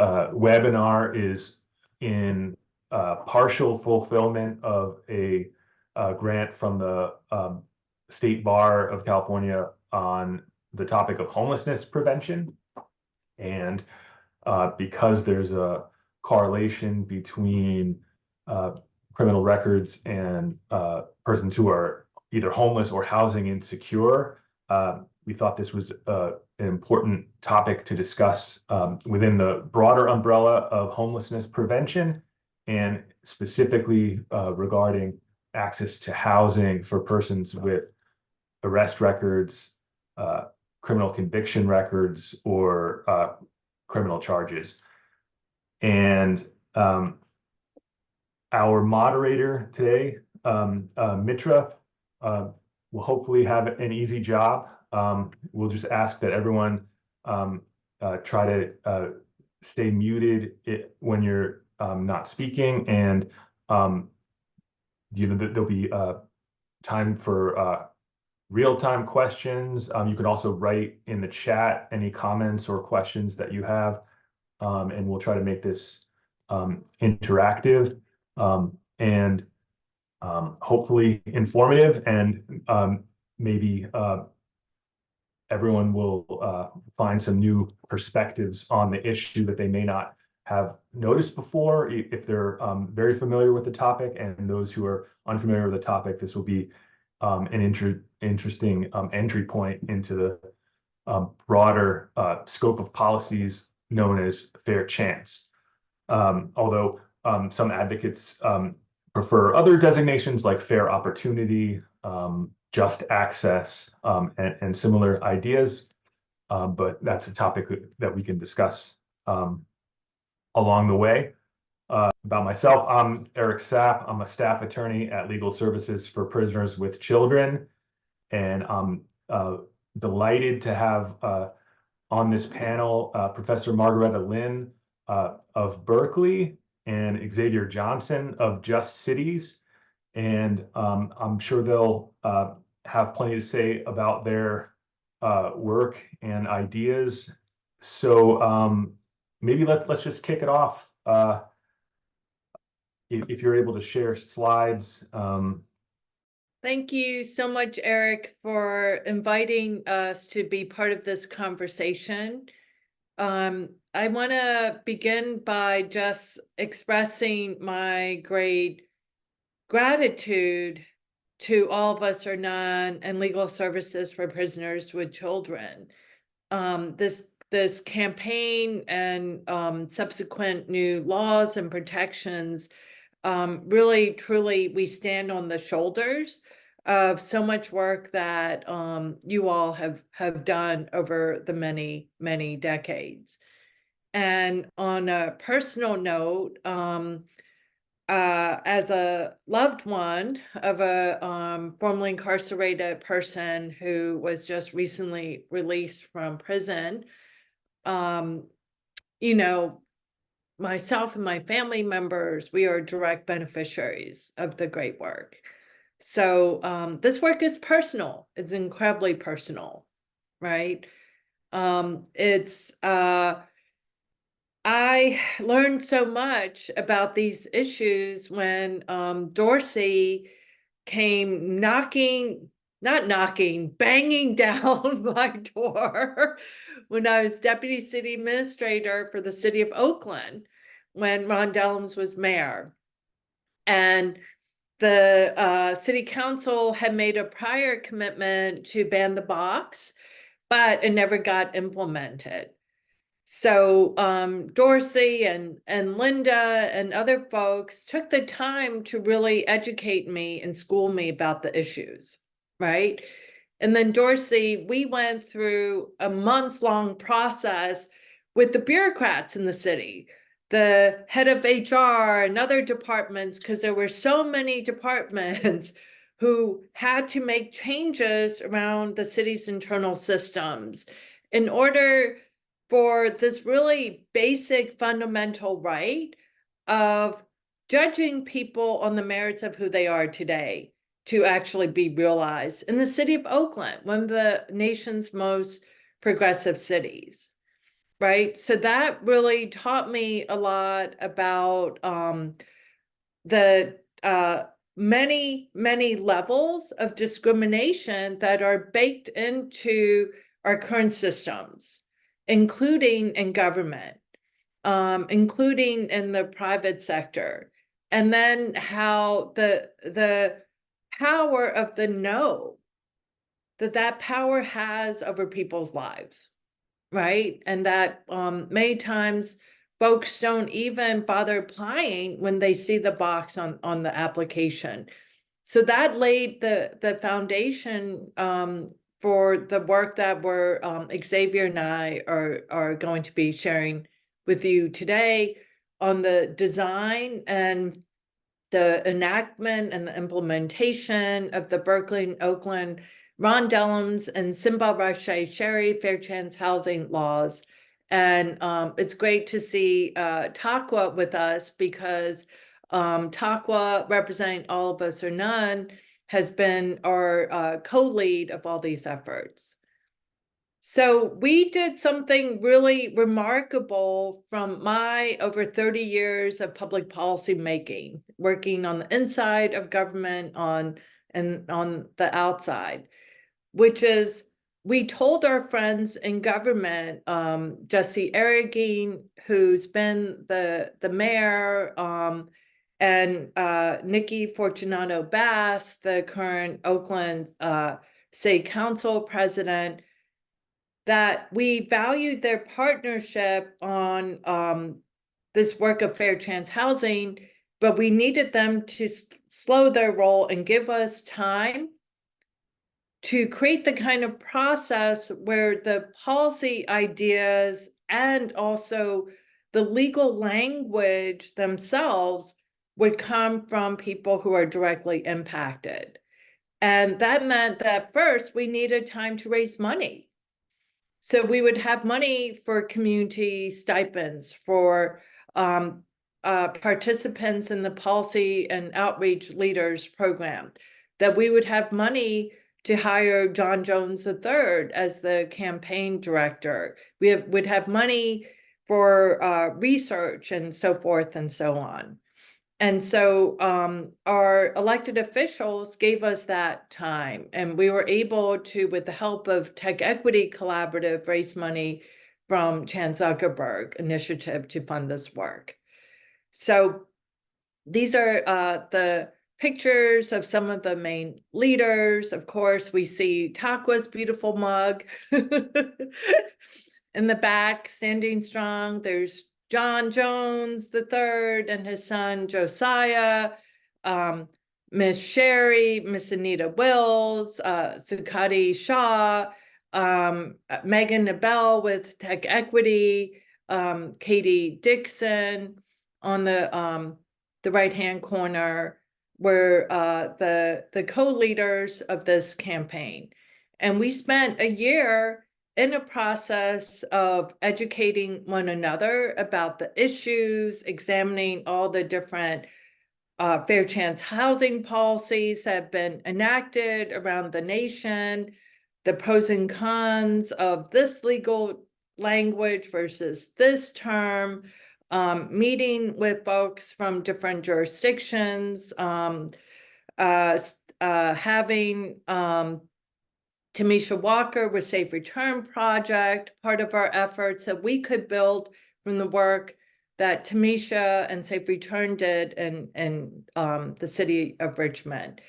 webinar is in partial fulfillment of a grant from the State Bar of California on the topic of homelessness prevention. And because there's a correlation between criminal records and persons who are either homeless or housing insecure, we thought this was an important topic to discuss within the broader umbrella of homelessness prevention, and specifically regarding access to housing for persons with arrest records, criminal conviction records, or criminal charges. And our moderator today, Mitra, will hopefully have an easy job. We'll just ask that everyone try to stay muted when you're not speaking, and there'll be time for real-time questions. You can also write in the chat any comments or questions that you have, and we'll try to make this interactive and hopefully informative, and maybe everyone will find some new perspectives on the issue that they may not have noticed before if they're very familiar with the topic. And those who are unfamiliar with the topic, this will be an interesting entry point into the broader scope of policies known as fair chance. Although some advocates prefer other designations like fair opportunity, just access, and similar ideas, but that's a topic that we can discuss along the way. About myself, I'm Eric Sapp. I'm a staff attorney at Legal Services for Prisoners with Children, and I'm delighted to have on this panel Professor Margaretta Lin of Berkeley and Xavier Johnson of Just Cities. And I'm sure they'll have plenty to say about their work and ideas. So maybe let's just kick it off. If you're able to share slides. Thank you so much, Eric, for inviting us to be part of this conversation. I want to begin by just expressing my great gratitude to all of us or none and Legal Services for Prisoners with Children. This campaign and subsequent new laws and protections, really, truly, we stand on the shoulders of so much work that you all have done over the many, many decades. And on a personal note, as a loved one of a formerly incarcerated person who was just recently released from prison, you know, myself and my family members, we are direct beneficiaries of the great work. So this work is personal. It's incredibly personal, right? I learned so much about these issues when Dorsey came banging down my door when I was deputy city administrator for the city of Oakland, when Ron Dellums was mayor. And the city council had made a prior commitment to ban the box, but it never got implemented. So Dorsey and Linda and other folks took the time to really educate me and school me about the issues, right? And then Dorsey, we went through a months-long process with the bureaucrats in the city, the head of HR and other departments, because there were so many departments who had to make changes around the city's internal systems in order for this really basic fundamental right of judging people on the merits of who they are today to actually be realized in the city of Oakland, one of the nation's most progressive cities, right? So that really taught me a lot about the many levels of discrimination that are baked into our current systems, including in government, including in the private sector, and then how the power of the no, that power has over people's lives, right? And that many times folks don't even bother applying when they see the box on the application. So that laid the foundation for the work that Xavier and I are going to be sharing with you today on the design and the enactment and the implementation of the Berkeley and Oakland Ron Dellums and Simba Rache Sherry Fair Chance Housing laws. And it's great to see Takwa with us, because Takwa, representing All of Us or None, has been our co-lead of all these efforts. So we did something really remarkable from my over 30 years of public policy making, working on the inside of government and on the outside, which is we told our friends in government, Jesse Arreguin, who's been the mayor, and Nikki Fortunato Bass, the current Oakland City Council president, that we valued their partnership on this work of fair chance housing, but we needed them to slow their roll and give us time to create the kind of process where the policy ideas and also the legal language themselves would come from people who are directly impacted. And that meant that first we needed time to raise money. So we would have money for community stipends for participants in the policy and outreach leaders program, that we would have money to hire John Jones III as the campaign director. We would have money for research and so forth and so on. And so our elected officials gave us that time, and we were able to, with the help of Tech Equity Collaborative, raise money from Chan Zuckerberg Initiative to fund this work. So these are the pictures of some of the main leaders. Of course, we see Takwa's beautiful mug in the back, standing strong. There's John Jones III and his son Josiah, Miss Sherry, Miss Anita Wills, Sukati Shah, Megan Nabel with Tech Equity, Katie Dixon. On the right-hand corner were the co-leaders of this campaign. And we spent a year in a process of educating one another about the issues, examining all the different fair chance housing policies that have been enacted around the nation, the pros and cons of this legal language versus this term, meeting with folks from different jurisdictions, having Tamisha Walker with Safe Return Project, part of our efforts that we could build from the work that Tamisha and Safe Return did in the city of Richmond.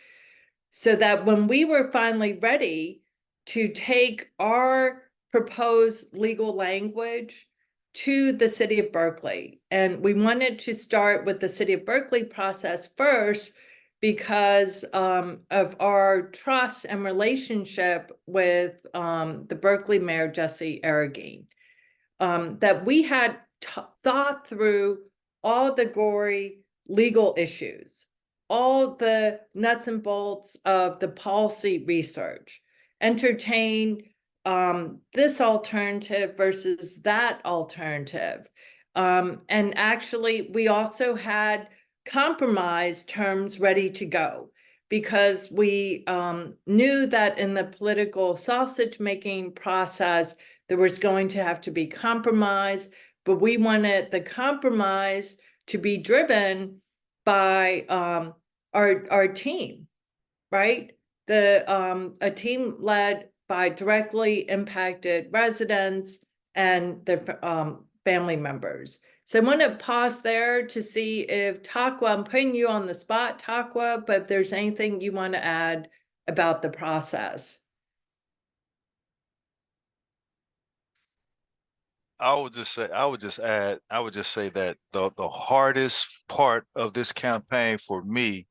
So that when we were finally ready to take our proposed legal language to the city of Berkeley, and we wanted to start with the city of Berkeley process first, because of our trust and relationship with the Berkeley Mayor, Jesse Arreguin, that we had thought through all the gory legal issues, all the nuts and bolts of the policy research, entertain this alternative versus that alternative. And actually, we also had compromise terms ready to go, because we knew that in the political sausage making process, There was going to have to be compromise, but we wanted the compromise to be driven by our team, right? A team led by directly impacted residents and their family members. So I want to pause there to see if Takwa, I'm putting you on the spot, Takwa, but if there's anything you want to add about the process. I would just say that the hardest part of this campaign for me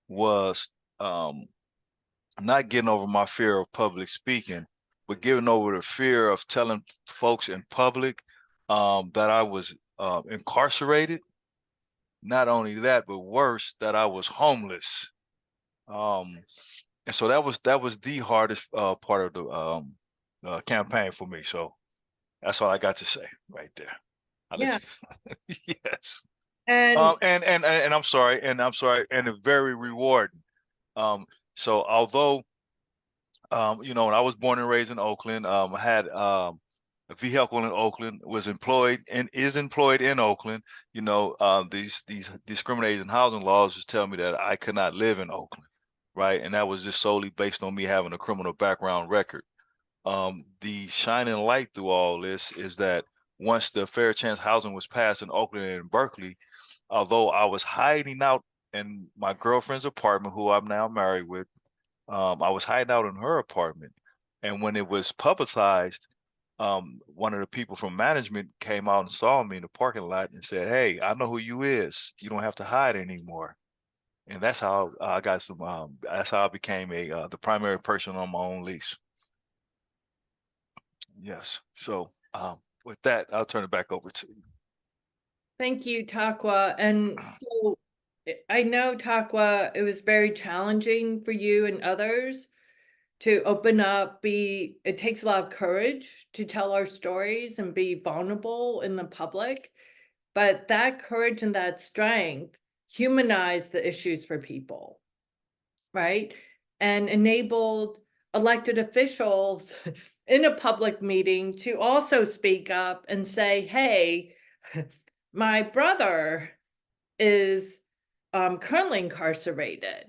was not getting over my fear of public speaking, but getting over the fear of telling folks in public that I was incarcerated. Not only that, but worse, that I was homeless. And so that was the hardest part of the campaign for me. So that's all I got to say right there. Yeah. Yes. And And I'm sorry, and it's very rewarding. So although when I was born and raised in Oakland, I had a vehicle in Oakland, was employed and is employed in Oakland. These discriminating housing laws just tell me that I could not live in Oakland, right? And that was just solely based on me having a criminal background record. The shining light through all this is that once the fair chance housing was passed in Oakland and Berkeley, although I was hiding out in my girlfriend's apartment, who I'm now married with, I was hiding out in her apartment. And when it was publicized, one of the people from management came out and saw me in the parking lot and said, "Hey, I know who you is. You don't have to hide anymore." And that's how I got some. That's how I became the primary person on my own lease. Yes. So with that, I'll turn it back over to you. thank you, Takwa. And so I know, Takwa, it was very challenging for you and others to open up, it takes a lot of courage to tell our stories and be vulnerable in the public. But that courage and that strength humanize the issues for people, right? And enabled elected officials in a public meeting to also speak up and say, hey, my brother is currently incarcerated,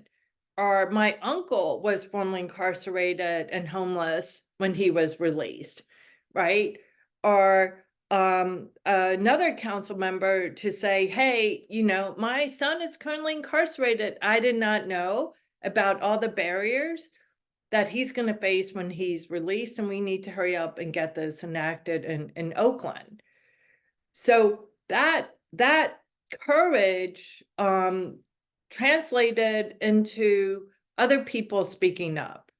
or my uncle was formerly incarcerated and homeless when he was released, right? Or another council member to say, hey, my son is currently incarcerated. I did not know about all the barriers that he's going to face when he's released, and we need to hurry up and get this enacted in Oakland. So that courage translated into other people speaking up,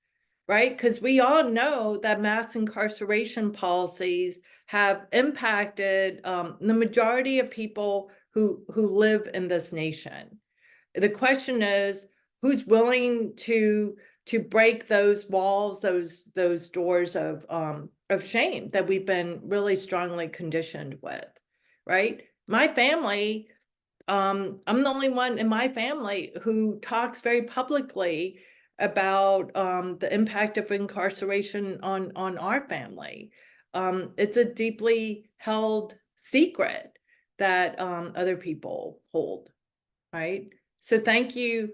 right? Because we all know that mass incarceration policies have impacted the majority of people who live in this nation. The question is, who's willing to break those walls, those doors of shame that we've been really strongly conditioned with, right? My family, I'm the only one in my family who talks very publicly about the impact of incarceration on our family. It's a deeply held secret that other people hold, right? So thank you,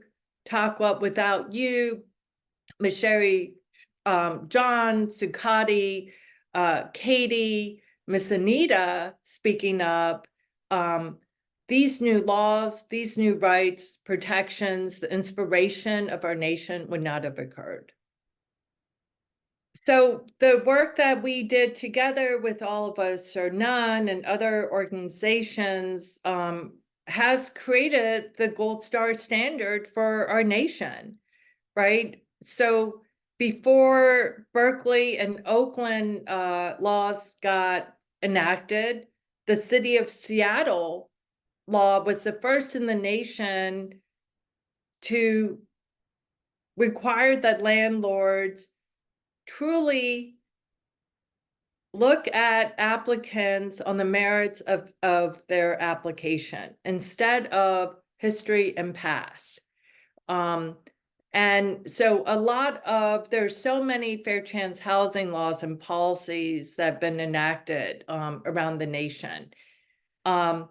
Takwa. Without you, Ms. Sherry, John, Sukati, Katie, Miss Anita speaking up, these new laws, these new rights, protections, the inspiration of our nation would not have occurred. So the work that we did together with All of Us or None and other organizations has created the gold star standard for our nation, right? So before Berkeley and Oakland laws got enacted, the city of Seattle law was the first in the nation to require that landlords truly look at applicants on the merits of their application instead of history and past. And so there's so many fair chance housing laws and policies that have been enacted around the nation. All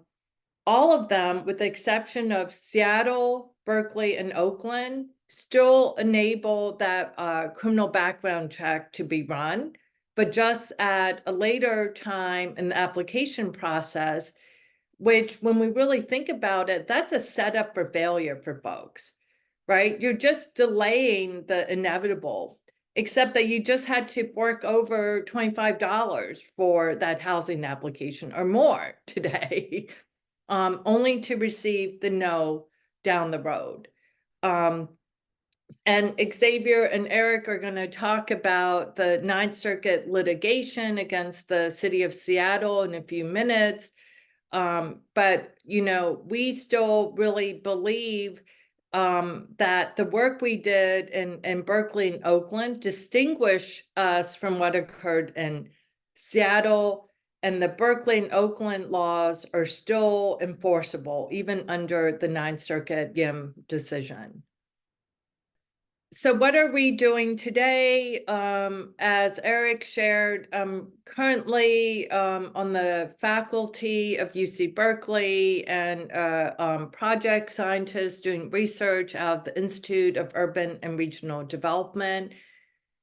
of them, with the exception of Seattle, Berkeley, and Oakland, still enable that criminal background check to be run, but just at a later time in the application process, which when we really think about it, that's a setup for failure for folks, right? You're just delaying the inevitable, except that you just had to fork over $25 for that housing application or more today, only to receive the no down the road. And Xavier and Eric are going to talk about the Ninth Circuit litigation against the city of Seattle in a few minutes. But, you know, we still really believe that the work we did in Berkeley and Oakland distinguish us from what occurred in Seattle, and the Berkeley and Oakland laws are still enforceable, even under the Ninth Circuit YIM decision. So what are we doing today? As Eric shared, I'm currently on the faculty of UC Berkeley and project scientist doing research out of the Institute of Urban and Regional Development.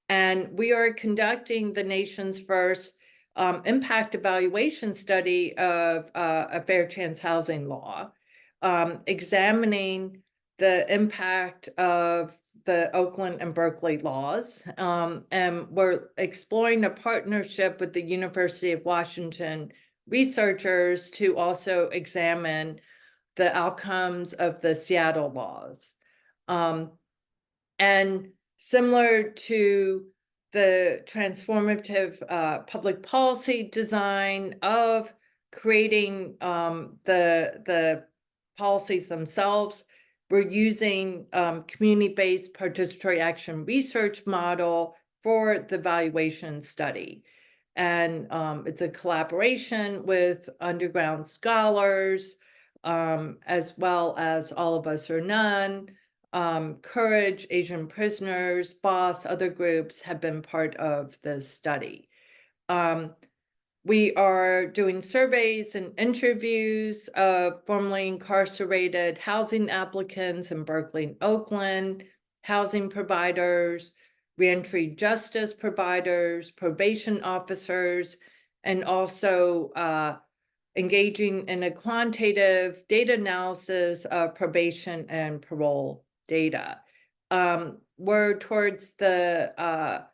And we are conducting the nation's first impact evaluation study of a fair chance housing law, examining the impact of the Oakland and Berkeley laws. And we're exploring a partnership with the University of Washington researchers to also examine the outcomes of the Seattle laws. And similar to the transformative public policy design of creating the policies themselves, we're using community-based participatory action research model for the evaluation study. And it's a collaboration with underground scholars, as well as All of Us or None, Courage, Asian Prisoners, BOSS, other groups have been part of this study. We are doing surveys and interviews of formerly incarcerated housing applicants in Berkeley and Oakland, housing providers, reentry justice providers, probation officers, and also engaging in a quantitative data analysis of probation and parole data. We're towards the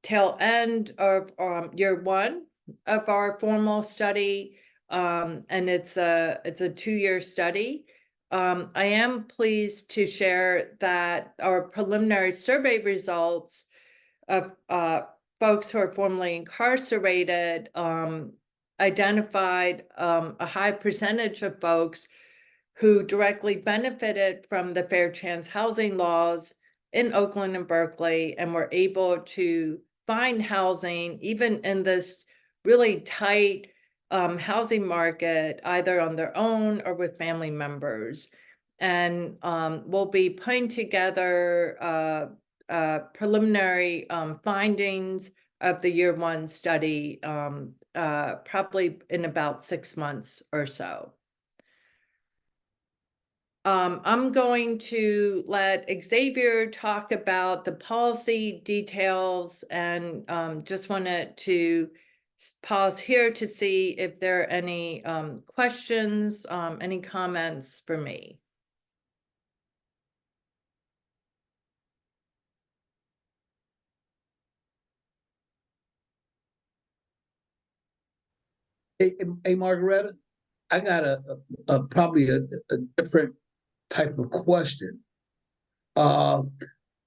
tail end of year one of our formal study, and it's a 2-year study. I am pleased to share that our preliminary survey results of folks who are formerly incarcerated identified a high percentage of folks who directly benefited from the fair chance housing laws in Oakland and Berkeley, and were able to find housing even in this really tight housing market, either on their own or with family members. And we'll be putting together preliminary findings of the year one study probably in about 6 months or so. I'm going to let Xavier talk about the policy details, and just wanted to pause here to see if there are any questions, any comments for me. Hey, Margaretta, I got probably a different type of question. I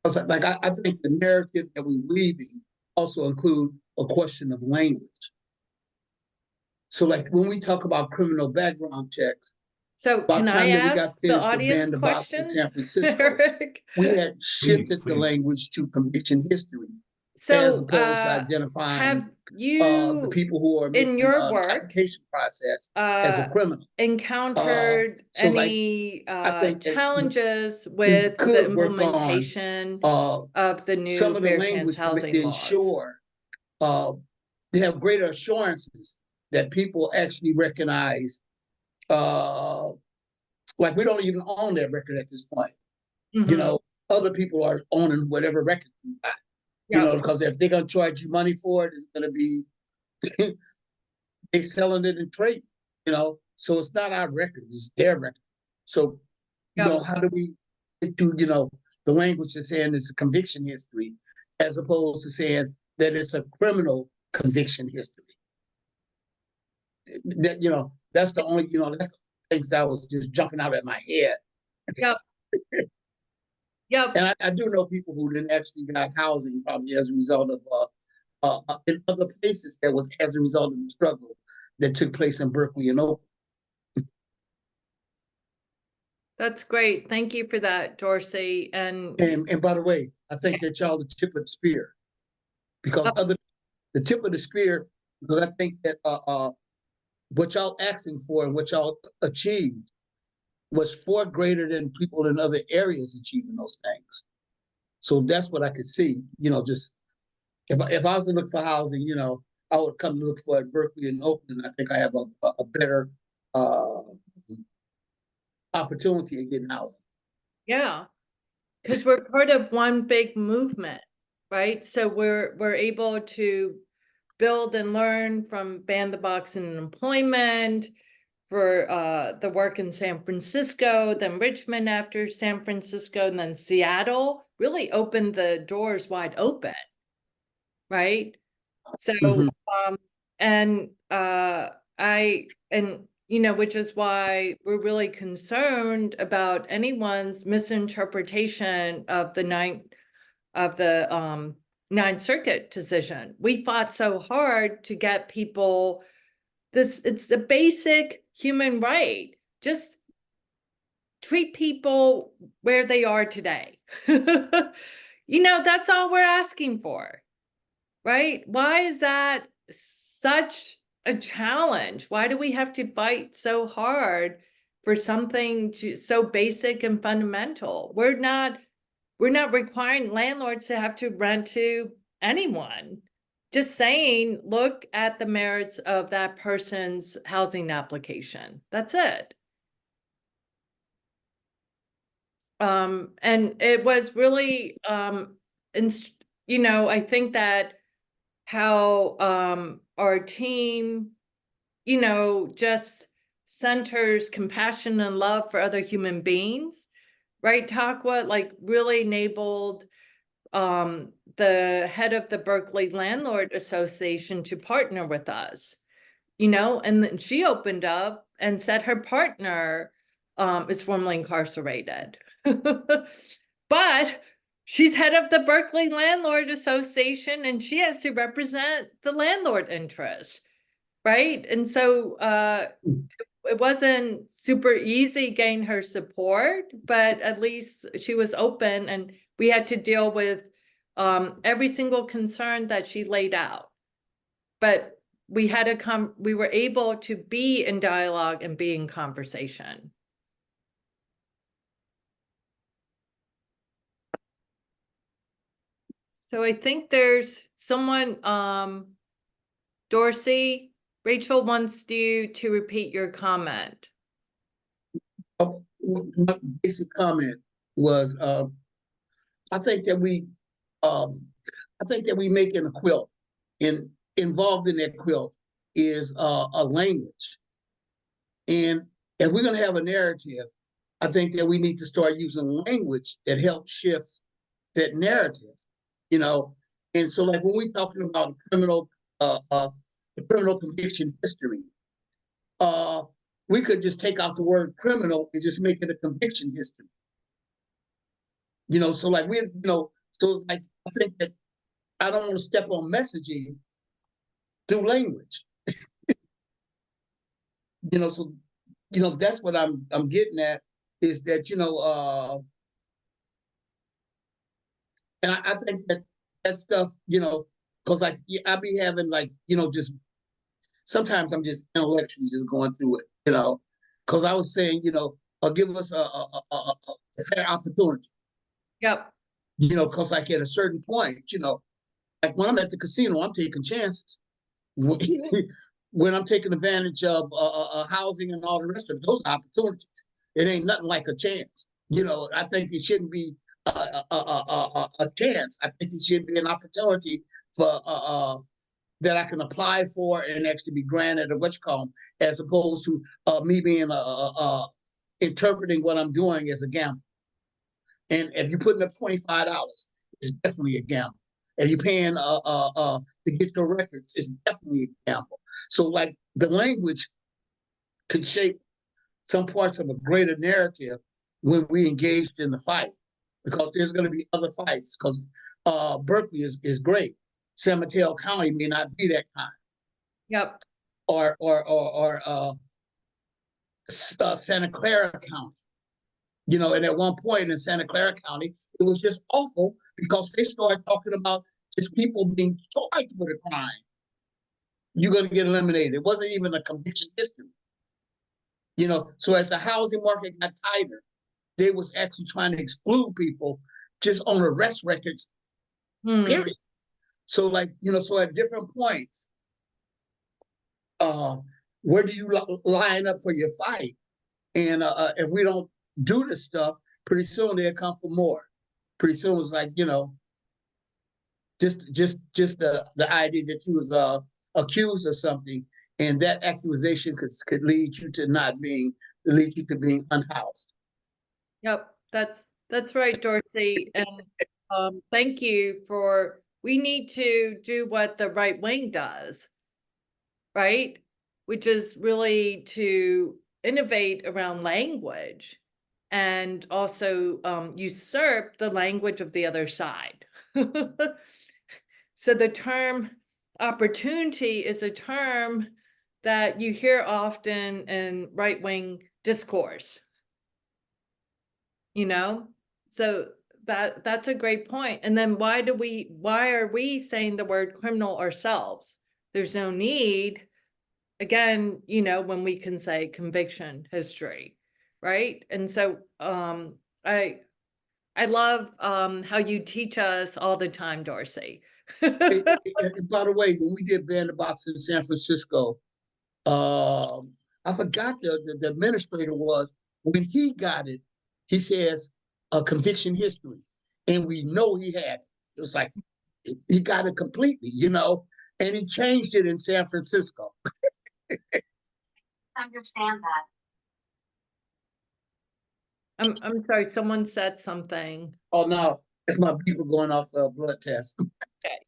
think the narrative that we're weaving also include a question of language. So like when we talk about criminal background checks, so can I ask the audience questions? in San Francisco, we had shifted the language to conviction history. as So, opposed to have identifying the you, people who are in making your the work, application process as a criminal. encountered So like, any I think that challenges we with the could work on implementation of the some new of the fair chance language to housing laws? ensure they have greater assurances that people actually recognize, like we don't even own that record at this point. You know, other people are owning whatever record you got. You know, because if they're gonna charge you money for it, it's gonna be they selling it in trade. You know, so it's not our record; it's their record. So, you know, how do we do? You know, the language is saying it's a conviction history, as opposed to saying that it's a criminal conviction history. That, you know, that's the only, you know, that's the things that was just jumping out at my head. Yep. Yep. And I do know people who didn't actually got housing probably as a result of in other places that was as a result of the struggle that took place in Berkeley and Oakland. That's great. Thank you for that, Dorsey. And by the way, I think that y'all the tip of the spear, because the tip of the spear, because I think that what y'all asking for and what y'all achieved was far greater than people in other areas achieving those things. So that's what I could see. You know, just if I was to look for housing, you know, I would come to look for it in Berkeley and Oakland. I think I have a better opportunity of getting housing. yeah, because we're part of one big movement, right? So we're able to build and learn from Ban the Box and employment, for the work in San Francisco, then Richmond after San Francisco, and then Seattle really opened the doors wide open, right? So, you know, which is why we're really concerned about anyone's misinterpretation of the Ninth Circuit decision. We fought so hard to get people it's a basic human right. Just treat people where they are today. You know, that's all we're asking for, right? Why is that such a challenge? Why do we have to fight so hard for something so basic and fundamental? We're not requiring landlords to have to rent to anyone. Just saying, look at the merits of that person's housing application. That's it. And it was really, you know, I think that how our team, you know, just centers compassion and love for other human beings, right? Takwa, like, really enabled the head of the Berkeley Landlord Association to partner with us, you know, and then she opened up and said her partner is formerly incarcerated. But she's head of the Berkeley Landlord Association and she has to represent the landlord interest, right? And so it wasn't super easy getting her support, but at least she was open and we had to deal with every single concern that she laid out. But we had to we were able to be in dialogue and be in conversation. So I think there's someone, Dorsey, Rachel wants you to repeat your comment. My basic comment was, I think that we making a quilt, and involved in that quilt is a language. And if we're going to have a narrative, I think that we need to start using language that helps shift that narrative, you know. And so, like when we're talking about criminal, the criminal conviction history, we could just take out the word criminal and just make it a conviction history. You know, so like you know, so it's like I think that I don't want to step on messaging through language. You know, so you know that's what I'm getting at is that, you know, and I think that that stuff, because like I be having like, just sometimes I'm just intellectually just going through it, because I was saying, give us a fair opportunity, Yep. because like at a certain point, like when I'm at the casino, I'm taking chances. When I'm taking advantage of housing and all the rest of it, those are opportunities. It ain't nothing like a chance. I think it shouldn't be a chance. I think it should be an opportunity for that I can apply for and actually be granted a as opposed to me being interpreting what I'm doing as a gamble. And if you're putting up $25, it's definitely a gamble. If you're paying to get the records, it's definitely a gamble. So like the language could shape some parts of a greater narrative when we engaged in the fight, because there's going to be other fights, because Berkeley is great. San Mateo County may not be that kind. Yep. Or Santa Clara County. And at one point in Santa Clara County, it was just awful because they started talking about just people being charged with a crime. You're going to get eliminated. It wasn't even a conviction history. So as the housing market got tighter, they was actually trying to exclude people just on arrest records, period. So like, so at different points, where do you line up for your fight? And if we don't do this stuff, pretty soon they'll come for more. Pretty soon it's like, just the idea that you was accused of something, and that accusation could lead you to being unhoused. Yep, that's right, Dorsey. And thank you we need to do what the right wing does, right? Which is really to innovate around language and also usurp the language of the other side. So the term opportunity is a term that you hear often in right-wing discourse. So that's a great point. And then why are we saying the word criminal ourselves? There's no need, again, when we can say conviction history, right? And so I love how you teach us all the time, Dorsey. And by the way, when we did Band of Box in San Francisco, I forgot the administrator was, when he got it, he says a conviction history, and we know he had it. It was like he got it completely, and he changed it in San Francisco. Understand that. I'm sorry, someone said something. Oh no, it's my people going off a blood test. Okay.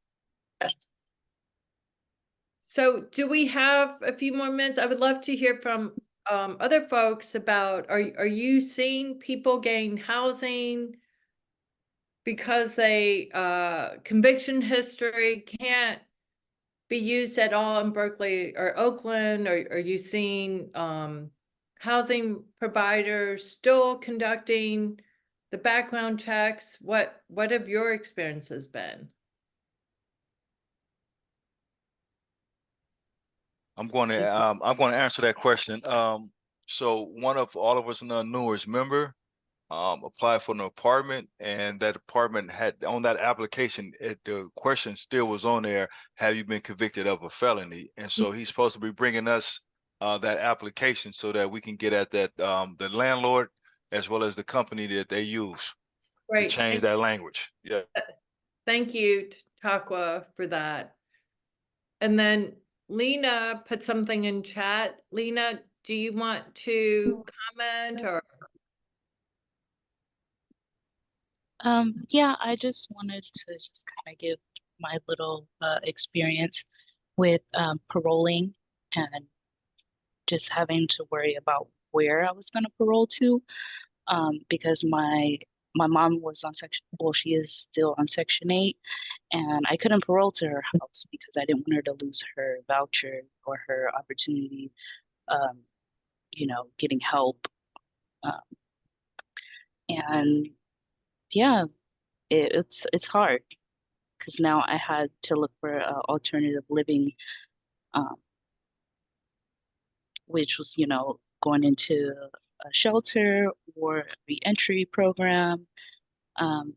So do we have a few more minutes? I would love to hear from other folks about, are you seeing people gain housing because they conviction history can't be used at all in Berkeley or Oakland? Or are you seeing housing providers still conducting the background checks? What have your experiences been? I'm going to answer that question. So one of all of us in the newest member applied for an apartment, and that apartment had on that application, the question still was on there: have you been convicted of a felony? And so he's supposed to be bringing us that application so that we can get at that the landlord as well as the company that they use to change that language. Yeah. Thank you, Takwa, for that. And then Lena put something in chat. Lena, do you want to comment or? Yeah, I just wanted to just kind of give my little experience with paroling and just having to worry about where I was going to parole to, because my mom was on she is still on Section 8, and I couldn't parole to her house because I didn't want her to lose her voucher or her opportunity, getting help. And yeah, it's hard. because now I had to look for alternative living, which was, you know, going into a shelter or a reentry program,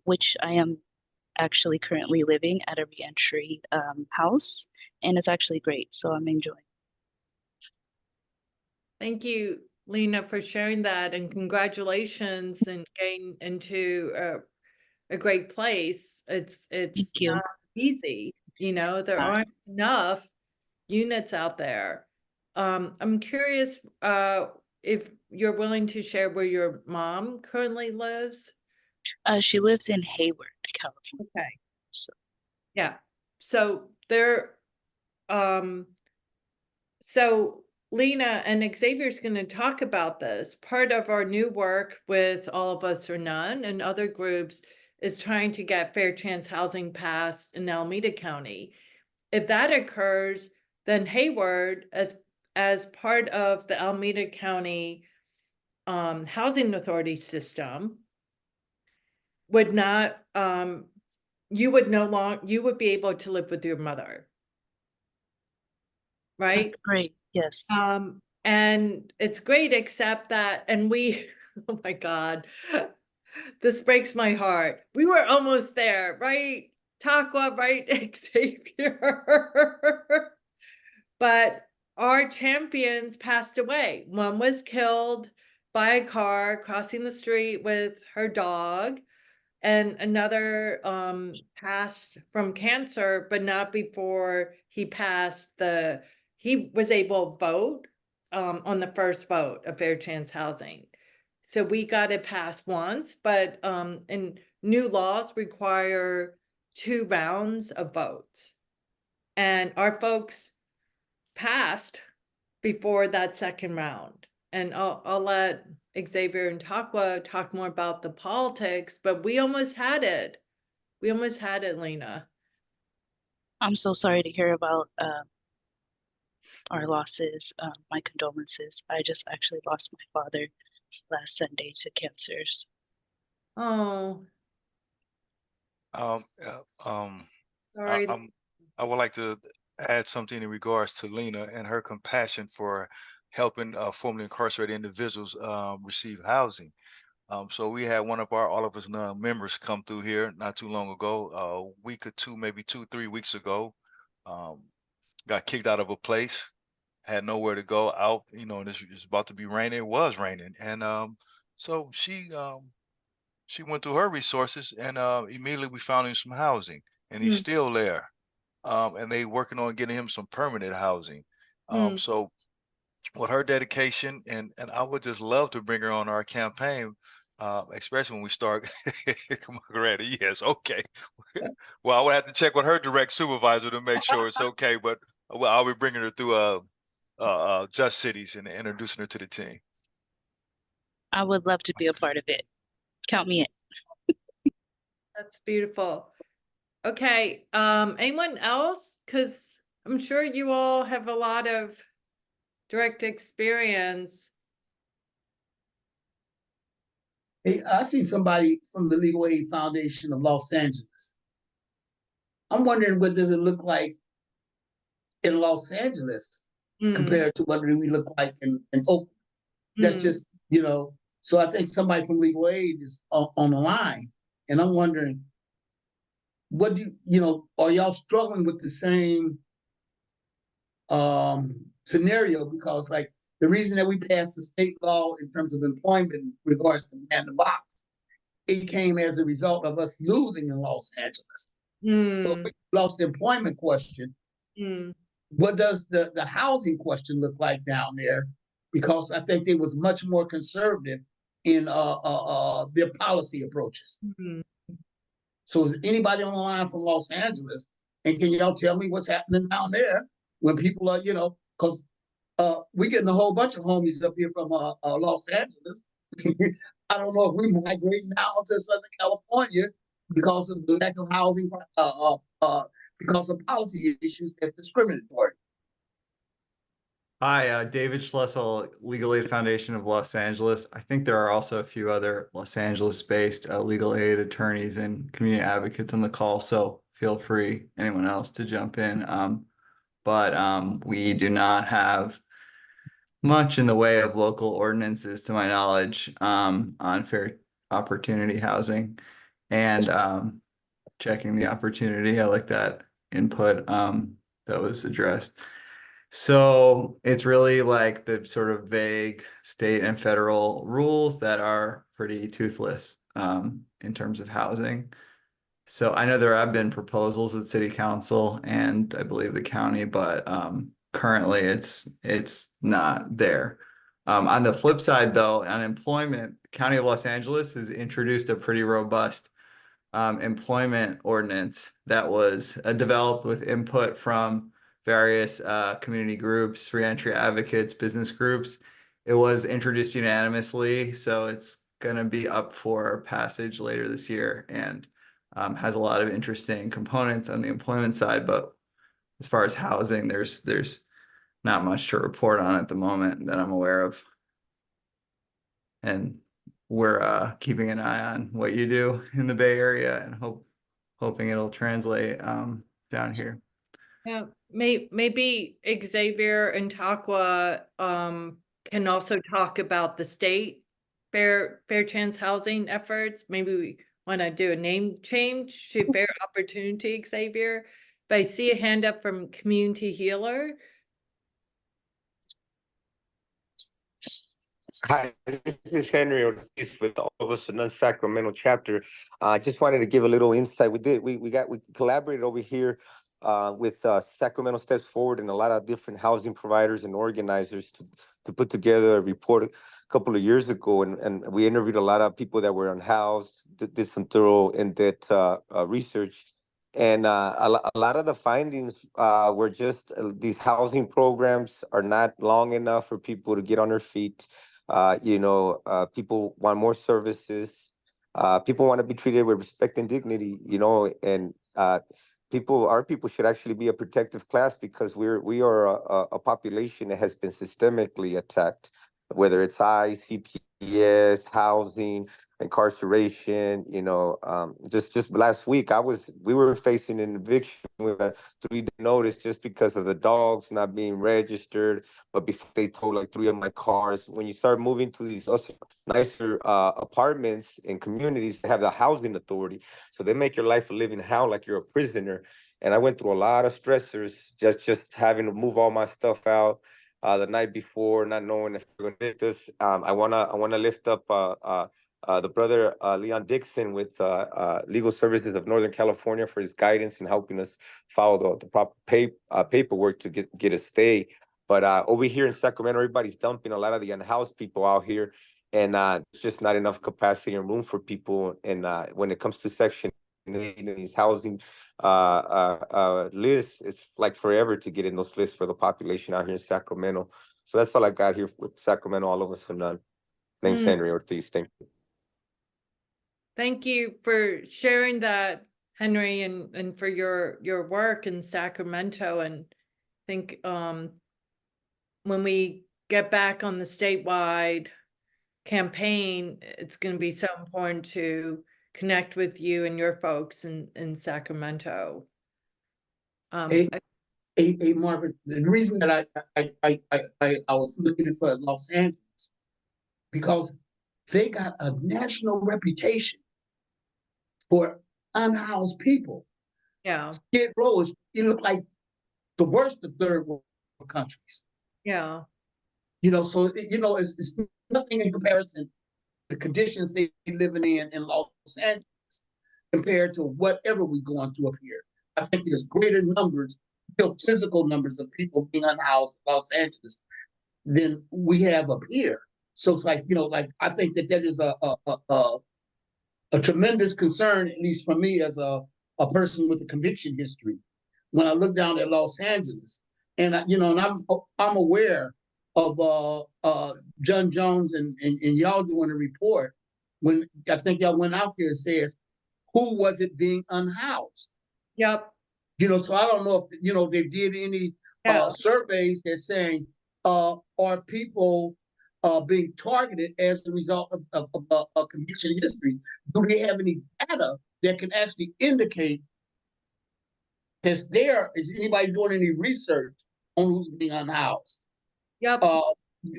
which I am actually currently living at a reentry house, and it's actually great. So I'm enjoying. Thank you, Lena, for sharing that, and congratulations and getting into a great place. It's Thank you. not easy, you know, there aren't enough units out there. I'm curious if you're willing to share where your mom currently lives. She lives in Hayward, California. Okay. So Yeah. So there, so Lena and Xavier's going to talk about this. Part of our new work with All of Us or None and other groups is trying to get fair chance housing passed in Alameda County. If that occurs, then Hayward, as part of the Alameda County Housing Authority system, would not, you would be able to live with your mother, right? that's great. Yes. And it's great, except that, and we, oh my God, this breaks my heart. We were almost there, right? Takwa, right, Xavier? But our champions passed away. One was killed by a car crossing the street with her dog, and another passed from cancer, but not before he passed he was able to vote on the first vote of fair chance housing. So we got it passed once, but and new laws require 2 rounds of votes. And our folks passed before that second round. And I'll let Xavier and Takwa talk more about the politics, but we almost had it. We almost had it, Lena. I'm so sorry to hear about our losses. My condolences. I just actually lost my father last Sunday to cancers. Oh, I, sorry. I would like to add something in regards to Lena and her compassion for helping formerly incarcerated individuals receive housing. So we had one of our All of Us None members come through here not too long ago, a week or two, maybe 2-3 weeks ago. Got kicked out of a place, had nowhere to go out, you know, and it's about to be raining. It was raining. And so she went through her resources, and immediately we found him some housing, and he's still there. And they working on getting him some permanent housing. So with her dedication, and I would just love to bring her on our campaign, especially when we start. Margaretta, yes, okay. Well, I would have to check with her direct supervisor to make sure it's okay, but well, I'll be bringing her through Just Cities and introducing her to the team. I would love to be a part of it. Count me in. That's beautiful. Okay, anyone else? Because I'm sure you all have a lot of direct experience. Hey, I see somebody from the Legal Aid Foundation of Los Angeles. I'm wondering what does it look like in Los Angeles compared to what we look like in Oakland. That's just, you know, so I think somebody from Legal Aid is on the line. And I'm wondering, what you know, are y'all struggling with the same scenario? Because like the reason that we passed the state law in terms of employment in regards to man in the box, it came as a result of us losing in Los Angeles. So if we lost the employment question, what does the housing question look like down there? Because I think they was much more conservative in their policy approaches. So is anybody on the line from Los Angeles? And can y'all tell me what's happening down there when people are, you know, because we're getting a whole bunch of homies up here from Los Angeles. I don't know if we're migrating now to Southern California because of the lack of housing, because of policy issues that's discriminatory. Hi, David Schlessel, Legal Aid Foundation of Los Angeles. I think there are also a few other Los Angeles-based legal aid attorneys and community advocates on the call. So feel free, anyone else, to jump in. But we do not have much in the way of local ordinances, to my knowledge, on fair opportunity housing. And checking the opportunity, I like that input that was addressed. So it's really like the sort of vague state and federal rules that are pretty toothless in terms of housing. So I know there have been proposals at city council and I believe the county, but currently it's not there. On the flip side, though, on employment, County of Los Angeles has introduced a pretty robust employment ordinance that was developed with input from various community groups, reentry advocates, business groups. It was introduced unanimously, so it's going to be up for passage later this year and has a lot of interesting components on the employment side. But as far as housing, there's not much to report on at the moment that I'm aware of. And we're keeping an eye on what you do in the Bay Area and hoping it'll translate down here. Yeah, maybe Xavier and Takwa can also talk about the state fair chance housing efforts. Maybe we want to do a name change to Fair Opportunity, Xavier. But I see a hand up from Community Healer. Hi, this is Henry Ortiz with All of Us in Sacramento chapter. I just wanted to give a little insight. We collaborated over here with Sacramento Steps Forward and a lot of different housing providers and organizers to put together a report a couple of years ago, and we interviewed a lot of people that were unhoused, did some thorough in-depth research. And a lot of the findings were just these housing programs are not long enough for people to get on their feet. People want more services. People want to be treated with respect and dignity, and our people should actually be a protective class because we are a population that has been systemically attacked, whether it's ICE, CPS, housing, incarceration. Just last week we were facing an eviction with a 3-day notice just because of the dogs not being registered. But before they towed like 3 of my cars. When you start moving to these nicer apartments and communities, they have the housing authority, so they make your life a living hell, like you're a prisoner. And I went through a lot of stressors just having to move all my stuff out the night before, not knowing if they're going to hit this. I wanna lift up the brother Leon Dixon with Legal Services of Northern California for his guidance and helping us follow the proper paperwork to get a stay. But over here in Sacramento, everybody's dumping a lot of the unhoused people out here, and there's just not enough capacity and room for people. And when it comes to Section 8 and these housing lists, it's like forever to get in those lists for the population out here in Sacramento. So that's all I got here with Sacramento. All of us and none. Name's Henry Ortiz. Thank you. Thank you for sharing that, Henry, and for your work in Sacramento. And I think when we get back on the statewide campaign, it's going to be so important to connect with you and your folks in Sacramento. Hey, Margaret, the reason that I was looking for Los Angeles, because they got a national reputation for unhoused people. Yeah. Skid Row it looked like the worst of third world countries. Yeah. So it's nothing in comparison. The conditions they living in Los Angeles compared to whatever we're going through up here. I think there's greater numbers, physical numbers of people being unhoused in Los Angeles than we have up here. So it's like, I think that is a tremendous concern, at least for me as a person with a conviction history. When I look down at Los Angeles, and I'm aware of John Jones and y'all doing a report when I think y'all went out there and says, who was it being unhoused? Yep. So I don't know if they did any surveys that saying are people being targeted as a result of conviction history. Do they have any data that can actually indicate is there, is anybody doing any research on who's being unhoused? Yep,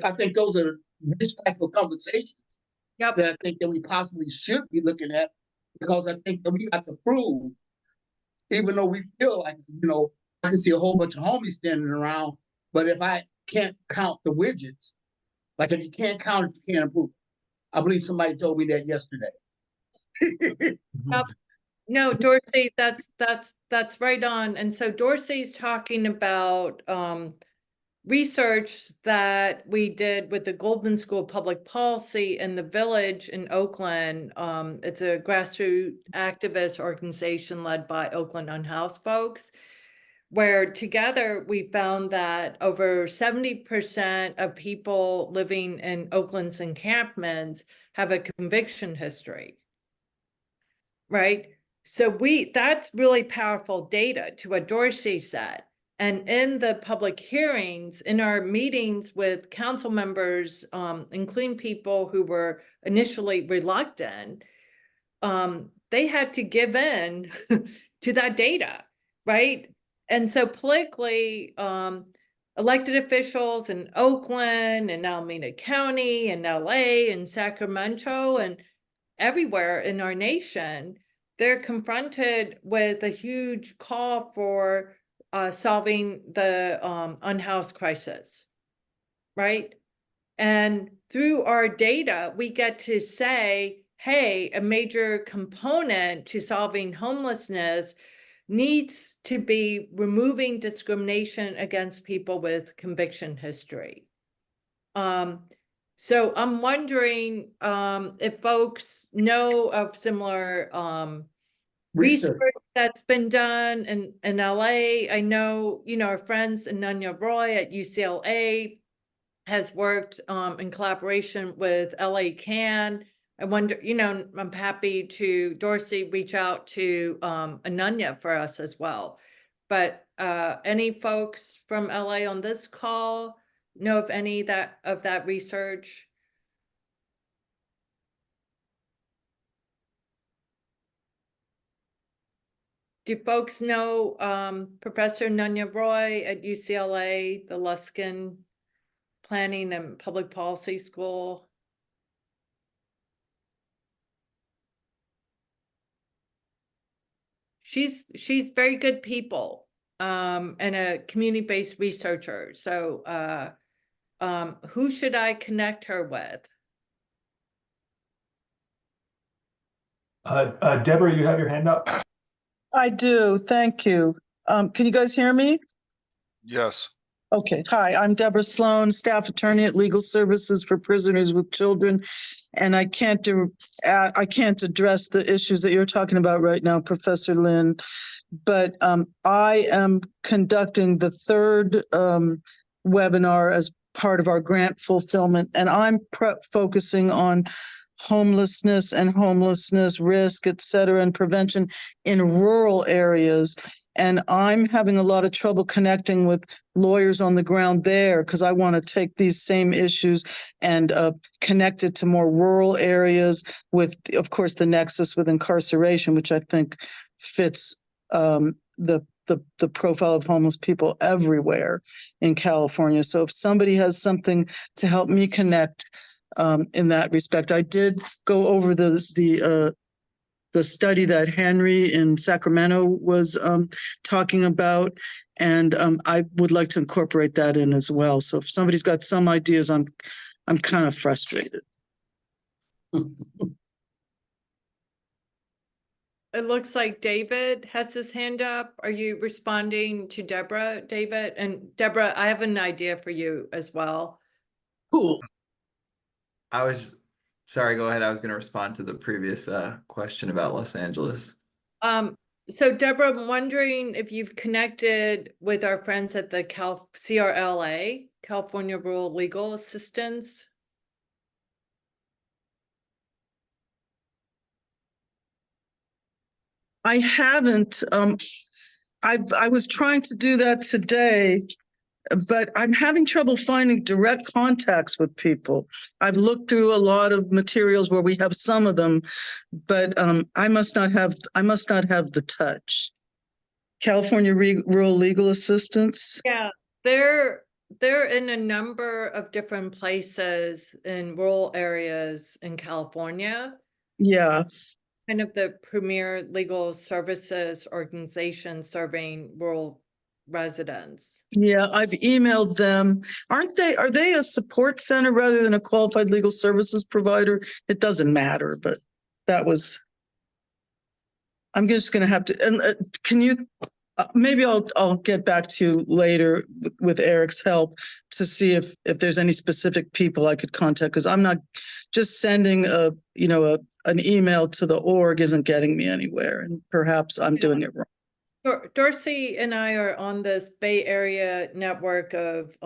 I think those are this type of conversations yep, that I think that we possibly should be looking at, because I think that we got to prove, even though we feel like, I can see a whole bunch of homies standing around, but if I can't count the widgets, like if you can't count it, you can't improve. I believe somebody told me that yesterday. yep. No, Dorsey, that's right on. And so Dorsey's talking about research that we did with the Goldman School of Public Policy in the Village in Oakland. It's a grassroots activist organization led by Oakland Unhoused folks, where together we found that over 70% of people living in Oakland's encampments have a conviction history, right? So that's really powerful data to what Dorsey said. And in the public hearings, in our meetings with council members, including people who were initially reluctant, they had to give in to that data, right? And so politically, elected officials in Oakland and Alameda County and LA and Sacramento and everywhere in our nation, they're confronted with a huge call for solving the unhoused crisis, right? And through our data, we get to say, hey, a major component to solving homelessness needs to be removing discrimination against people with conviction history. So I'm wondering if folks know of similar research that's been done in LA. I know, our friends Ananya Roy at UCLA has worked in collaboration with LA Can. I wonder, I'm happy to, Dorsey, reach out to Ananya for us as well. But any folks from LA on this call know of any of that research? Do folks know Professor Ananya Roy at UCLA, the Luskin Planning and Public Policy School? She's very good people and a community-based researcher. So who should I connect her with? Deborah, you have your hand up? I do, thank you. Can you guys hear me? Yes. Okay, hi, I'm Deborah Sloan, staff attorney at Legal Services for Prisoners with Children. And I can't address the issues that you're talking about right now, Professor Lin, but I am conducting the third webinar as part of our grant fulfillment, and I'm focusing on homelessness and homelessness risk, et cetera, and prevention in rural areas. And I'm having a lot of trouble connecting with lawyers on the ground there because I want to take these same issues and connect it to more rural areas with, of course, the nexus with incarceration, which I think fits the profile of homeless people everywhere in California. So if somebody has something to help me connect in that respect, I did go over the study that Henry in Sacramento was talking about, and I would like to incorporate that in as well. So if somebody's got some ideas, I'm kind of frustrated. It looks like David has his hand up. Are you responding to Deborah, David? And Deborah, I have an idea for you as well. Cool. Sorry, go ahead. I was going to respond to the previous question about Los Angeles. So Deborah, I'm wondering if you've connected with our friends at the CRLA, California Rural Legal Assistance. I haven't. I was trying to do that today, but I'm having trouble finding direct contacts with people. I've looked through a lot of materials where we have some of them, but I must not have the touch. California Rural Legal Assistance. Yeah, they're in a number of different places in rural areas in California. Yeah, Kind of the premier legal services organization serving rural residents. yeah, I've emailed them. Are they a support center rather than a qualified legal services provider? It doesn't matter, but I'm just gonna have to, and can you, maybe I'll get back to you later with Eric's help to see if there's any specific people I could contact, because I'm not just sending an email to the org isn't getting me anywhere, and perhaps I'm doing it wrong. Dorsey and I are on this Bay Area network of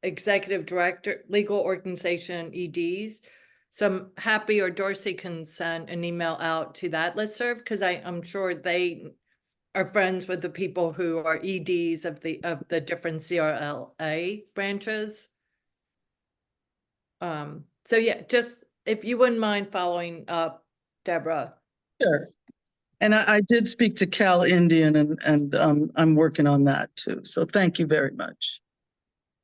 executive director, legal organization EDs. So I'm happy, or Dorsey can send an email out to that listserv, because I'm sure they are friends with the people who are EDs of the different CRLA branches. So yeah, just if you wouldn't mind following up, Deborah. Sure. And I did speak to Cal Indian, and I'm working on that too. So thank you very much.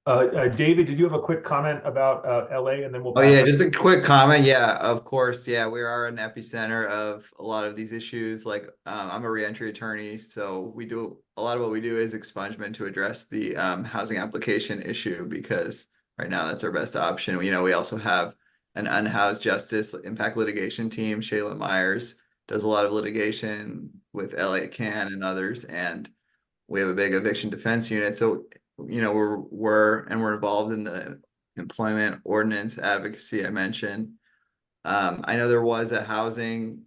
David, did you have a quick comment about LA, and then we'll Oh pass yeah, it? just a quick comment. Yeah, of course. Yeah, we are an epicenter of a lot of these issues. Like, I'm a reentry attorney, so we do a lot of what we do is expungement to address the housing application issue, because right now that's our best option. You know, we also have an unhoused justice impact litigation team. Shayla Myers does a lot of litigation with LA Can and others, and we have a big eviction defense unit. So, you know, we're involved in the employment ordinance advocacy I mentioned. I know there was a housing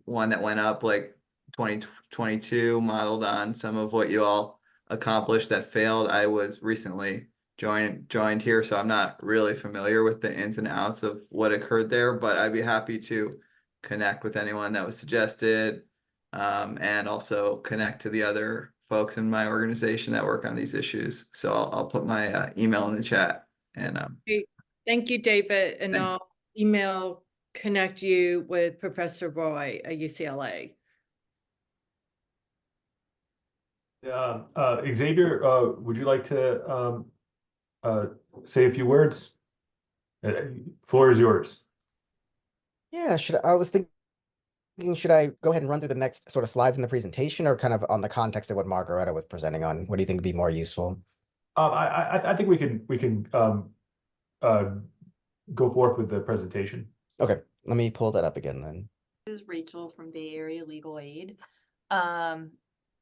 one that went up like 2022, modeled on some of what you all accomplished that failed. I was recently joined here, so I'm not really familiar with the ins and outs of what occurred there, but I'd be happy to connect with anyone that was suggested, and also connect to the other folks in my organization that work on these issues. So I'll put my email in the chat. And Great. Thank you, David, and thanks. I'll connect you with Professor Roy at UCLA. Xavier, would you like to say a few words? Floor is yours. Yeah, I was thinking, should I go ahead and run through the next sort of slides in the presentation, or kind of on the context of what Margaretta was presenting on? What do you think would be more useful? I think we can go forth with the presentation. Okay, let me pull that up again then. This is Rachel from Bay Area Legal Aid,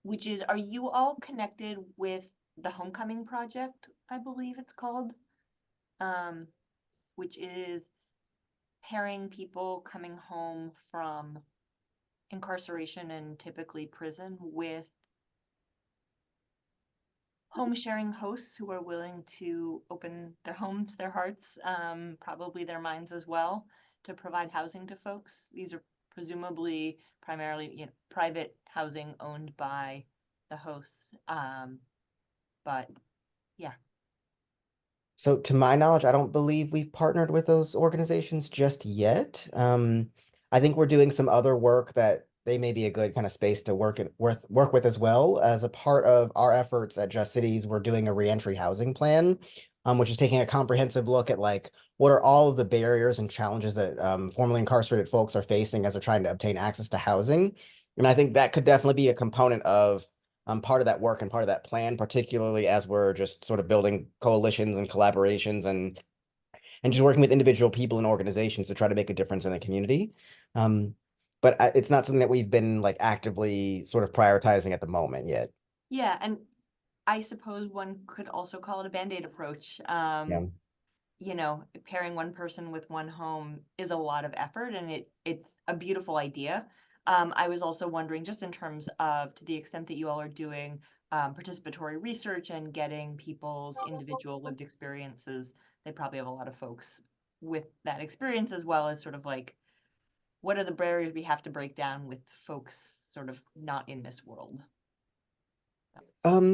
which is, are you all connected with the Homecoming Project, I believe it's called, which is pairing people coming home from incarceration and typically prison with home sharing hosts who are willing to open their homes, their hearts, probably their minds as well, to provide housing to folks. These are presumably primarily, private housing owned by the hosts. But yeah. So to my knowledge, I don't believe we've partnered with those organizations just yet. I think we're doing some other work that they may be a good kind of space to work with as well. As a part of our efforts at Just Cities, we're doing a reentry housing plan, which is taking a comprehensive look at like what are all of the barriers and challenges that formerly incarcerated folks are facing as they're trying to obtain access to housing. And I think that could definitely be a component of part of that work and part of that plan, particularly as we're just sort of building coalitions and collaborations and just working with individual people and organizations to try to make a difference in the community. But it's not something that we've been like actively sort of prioritizing at the moment yet. Yeah, and I suppose one could also call it a Band-Aid approach. Yeah. Pairing one person with one home is a lot of effort, and it's a beautiful idea. I was also wondering, just in terms of, to the extent that you all are doing participatory research and getting people's individual lived experiences, they probably have a lot of folks with that experience, as well as sort of like, what are the barriers we have to break down with folks sort of not in this world?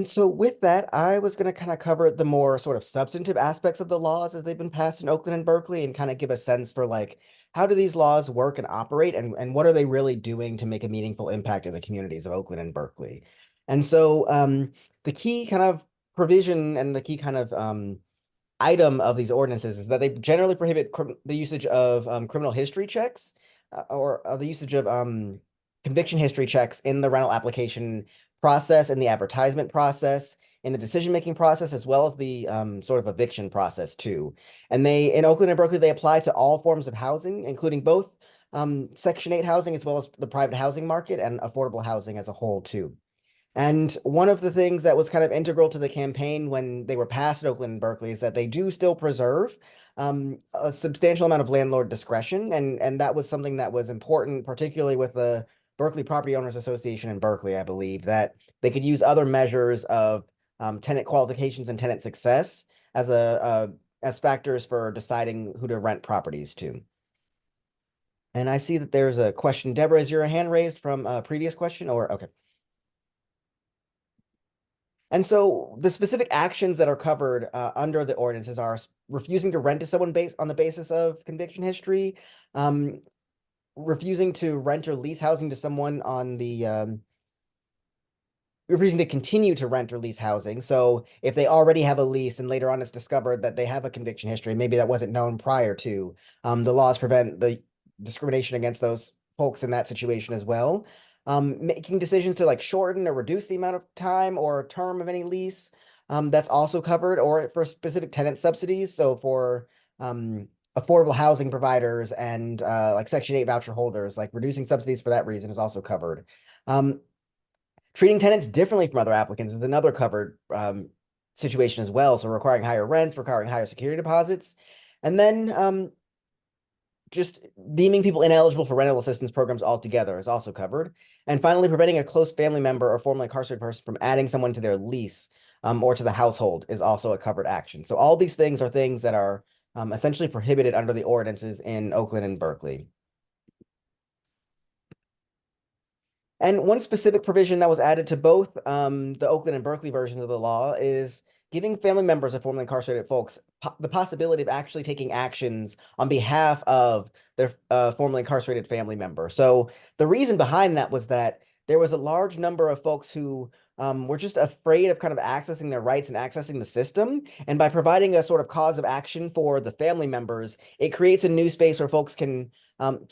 So with that, I was going to kind of cover the more sort of substantive aspects of the laws as they've been passed in Oakland and Berkeley, and kind of give a sense for like how do these laws work and operate, and what are they really doing to make a meaningful impact in the communities of Oakland and Berkeley? And so the key kind of provision and the key kind of item of these ordinances is that they generally prohibit the usage of criminal history checks or the usage of conviction history checks in the rental application process, in the advertisement process, in the decision-making process, as well as the sort of eviction process too. And they, in Oakland and Berkeley, they apply to all forms of housing, including both Section 8 housing as well as the private housing market and affordable housing as a whole too. And one of the things that was kind of integral to the campaign when they were passed at Oakland and Berkeley is that they do still preserve a substantial amount of landlord discretion. And that was something that was important, particularly with the Berkeley Property Owners Association in Berkeley, I believe, that they could use other measures of tenant qualifications and tenant success as factors for deciding who to rent properties to. And I see that there's a question. Deborah, is your hand raised from a previous question or okay? And so the specific actions that are covered under the ordinances are refusing to rent to someone based on the basis of conviction history, refusing to rent or lease housing to someone on the refusing to continue to rent or lease housing. So if they already have a lease and later on it's discovered that they have a conviction history, maybe that wasn't known prior to, the laws prevent the discrimination against those folks in that situation as well. Making decisions to like shorten or reduce the amount of time or term of any lease, that's also covered, or for specific tenant subsidies. So for affordable housing providers and like Section 8 voucher holders, like reducing subsidies for that reason is also covered. Treating tenants differently from other applicants is another covered situation as well. So requiring higher rents, requiring higher security deposits, and then just deeming people ineligible for rental assistance programs altogether is also covered. And finally, preventing a close family member or formerly incarcerated person from adding someone to their lease or to the household is also a covered action. So all these things are things that are essentially prohibited under the ordinances in Oakland and Berkeley. And one specific provision that was added to both the Oakland and Berkeley versions of the law is giving family members of formerly incarcerated folks the possibility of actually taking actions on behalf of their formerly incarcerated family member. So the reason behind that was that there was a large number of folks who were just afraid of kind of accessing their rights and accessing the system. And by providing a sort of cause of action for the family members, it creates a new space where folks can,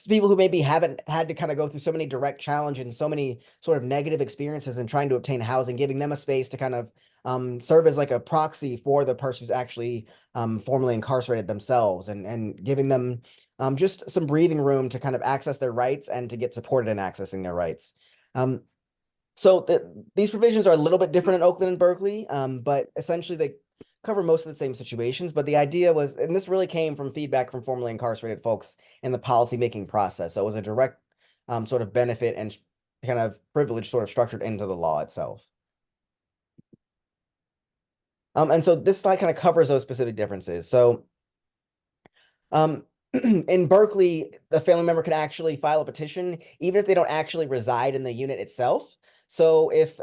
people who maybe haven't had to kind of go through so many direct challenges and so many sort of negative experiences in trying to obtain housing, giving them a space to kind of serve as like a proxy for the person who's actually formerly incarcerated themselves, and giving them just some breathing room to kind of access their rights and to get supported in accessing their rights. So these provisions are a little bit different in Oakland and Berkeley, but essentially they cover most of the same situations. But the idea was, and this really came from feedback from formerly incarcerated folks in the policymaking process. So it was a direct sort of benefit and kind of privilege sort of structured into the law itself. And so this slide kind of covers those specific differences. So in Berkeley, the family member can actually file a petition, even if they don't actually reside in the unit itself. So if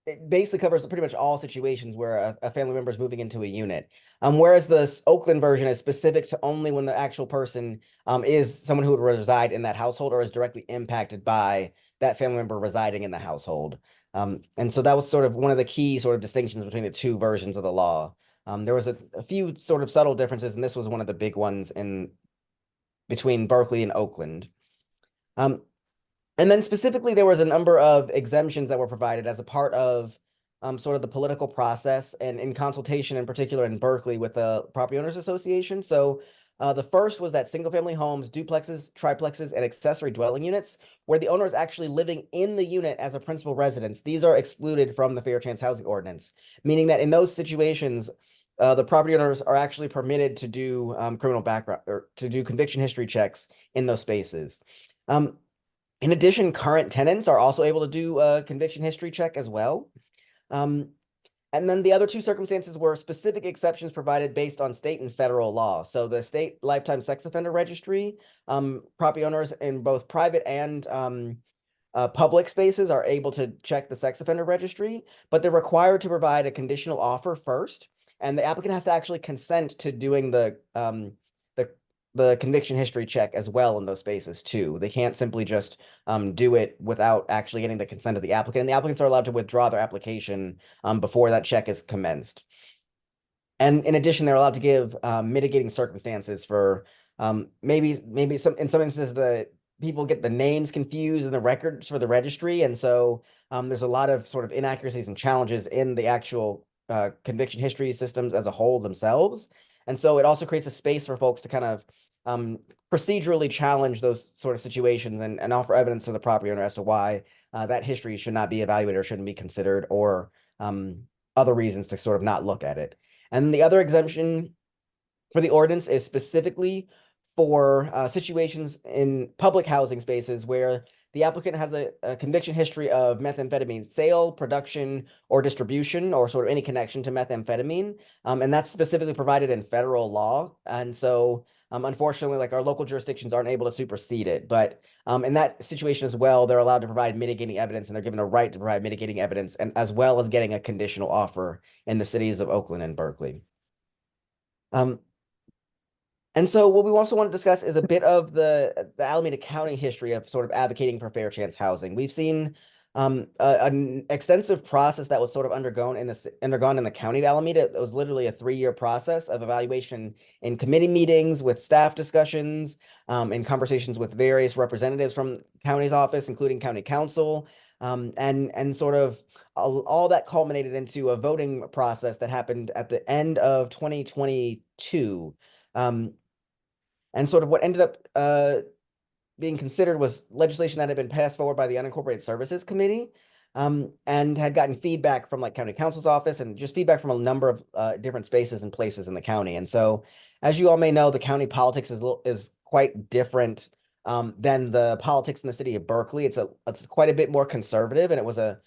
it basically covers pretty much all situations where a family member is moving into a unit. Whereas the Oakland version is specific to only when the actual person is someone who would reside in that household or is directly impacted by that family member residing in the household. And so that was sort of one of the key sort of distinctions between the two versions of the law. There was a few sort of subtle differences, and this was one of the big ones in between Berkeley and Oakland. And then specifically, there was a number of exemptions that were provided as a part of sort of the political process and in consultation, in particular in Berkeley with the Property Owners Association. So the first was that single-family homes, duplexes, triplexes, and accessory dwelling units, where the owner is actually living in the unit as a principal residence. These are excluded from the Fair Chance Housing Ordinance, meaning that in those situations, the property owners are actually permitted to do criminal background or to do conviction history checks in those spaces. In addition, current tenants are also able to do a conviction history check as well. And then the other two circumstances were specific exceptions provided based on state and federal law. So the state lifetime sex offender registry, property owners in both private and public spaces are able to check the sex offender registry, but they're required to provide a conditional offer first. And the applicant has to actually consent to doing the the conviction history check as well in those spaces too. They can't simply just do it without actually getting the consent of the applicant. And the applicants are allowed to withdraw their application before that check is commenced. And in addition, they're allowed to give mitigating circumstances for maybe in some instances the people get the names confused in the records for the registry, and so there's a lot of sort of inaccuracies and challenges in the actual conviction history systems as a whole themselves. And so it also creates a space for folks to kind of procedurally challenge those sort of situations and offer evidence to the property owner as to why that history should not be evaluated or shouldn't be considered, or other reasons to sort of not look at it. And the other exemption for the ordinance is specifically for situations in public housing spaces where the applicant has a conviction history of methamphetamine sale, production, or distribution, or sort of any connection to methamphetamine. And that's specifically provided in federal law. And so unfortunately, like, our local jurisdictions aren't able to supersede it. But in that situation as well, they're allowed to provide mitigating evidence, and they're given a right to provide mitigating evidence, and as well as getting a conditional offer in the cities of Oakland and Berkeley. And so what we also want to discuss is a bit of the Alameda County history of sort of advocating for fair chance housing. We've seen an extensive process that was sort of undergone in the county of Alameda. It was literally a 3-year process of evaluation in committee meetings, with staff discussions, in conversations with various representatives from county's office, including county council, and sort of all that culminated into a voting process that happened at the end of 2022. And sort of what ended up being considered was legislation that had been passed forward by the Unincorporated Services Committee, and had gotten feedback from like county council's office and just feedback from a number of different spaces and places in the county. And so, as you all may know, the county politics is quite different than the politics in the city of Berkeley. It's quite a bit more conservative, and it was a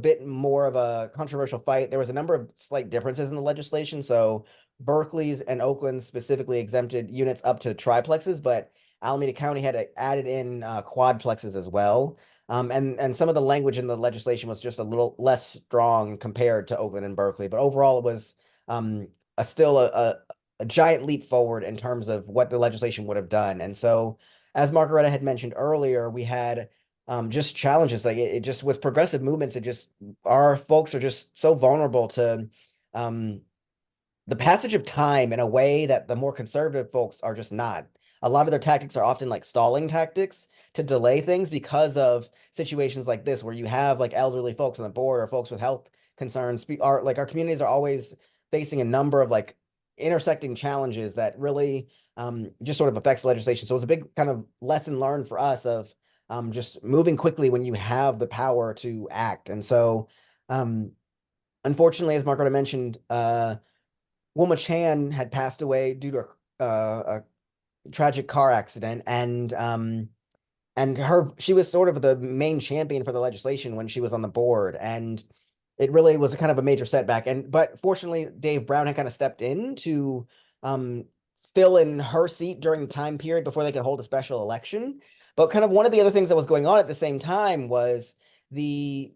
bit more of a controversial fight. There was a number of slight differences in the legislation. So Berkeley's and Oakland's specifically exempted units up to triplexes, but Alameda County had added in quadplexes as well. And some of the language in the legislation was just a little less strong compared to Oakland and Berkeley. But overall, it was still a giant leap forward in terms of what the legislation would have done. And so, as Margaretta had mentioned earlier, we had just challenges. Like it just, with progressive movements, our folks are just so vulnerable to the passage of time in a way that the more conservative folks are just not. A lot of their tactics are often like stalling tactics to delay things because of situations like this, where you have like elderly folks on the board or folks with health concerns. Our communities are always facing a number of like intersecting challenges that really just sort of affects legislation. So it was a big kind of lesson learned for us of just moving quickly when you have the power to act. And so unfortunately, as Margaretta mentioned, Wilma Chan had passed away due to a tragic car accident, and she was sort of the main champion for the legislation when she was on the board, and it really was a kind of a major setback. But fortunately, Dave Brown had kind of stepped in to fill in her seat during the time period before they could hold a special election. But kind of one of the other things that was going on at the same time was the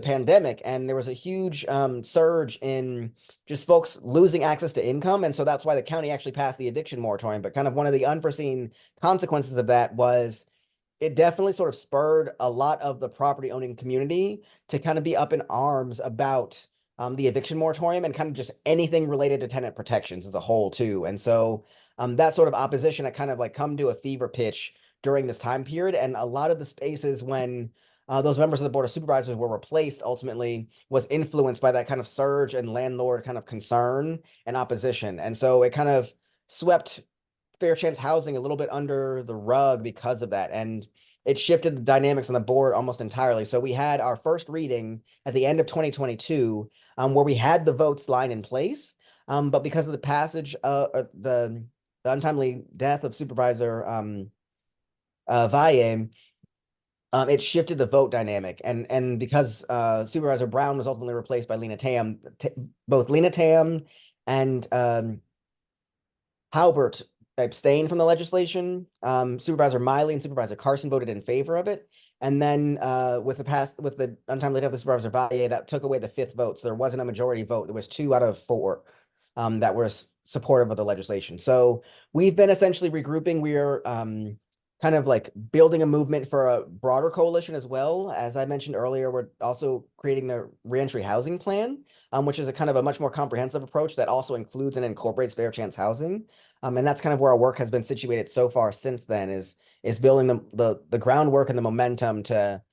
pandemic, and there was a huge surge in just folks losing access to income. And so that's why the county actually passed the eviction moratorium. But kind of one of the unforeseen consequences of that was it definitely sort of spurred a lot of the property owning community to kind of be up in arms about the eviction moratorium and kind of just anything related to tenant protections as a whole too. And so that sort of opposition had kind of like come to a fever pitch during this time period. And a lot of the spaces when those members of the Board of Supervisors were replaced ultimately was influenced by that kind of surge and landlord kind of concern and opposition. And so it kind of swept fair chance housing a little bit under the rug because of that. And it shifted the dynamics on the board almost entirely. So we had our first reading at the end of 2022 where we had the votes line in place. But because of the passage of the untimely death of Supervisor Valle, it shifted the vote dynamic, and because Supervisor Brown was ultimately replaced by Lena Tam, both Lena Tam and Halbert abstained from the legislation. Supervisor Miley and Supervisor Carson voted in favor of it, and then with the untimely death of Supervisor Valle, that took away the 5th vote. So there wasn't a majority vote. There was 2 out of 4 that was supportive of the legislation. So we've been essentially regrouping. We are kind of like building a movement for a broader coalition as well. As I mentioned earlier, we're also creating the reentry housing plan, which is a kind of a much more comprehensive approach that also includes and incorporates fair chance housing. And that's kind of where our work has been situated so far since then, is building the groundwork and the momentum to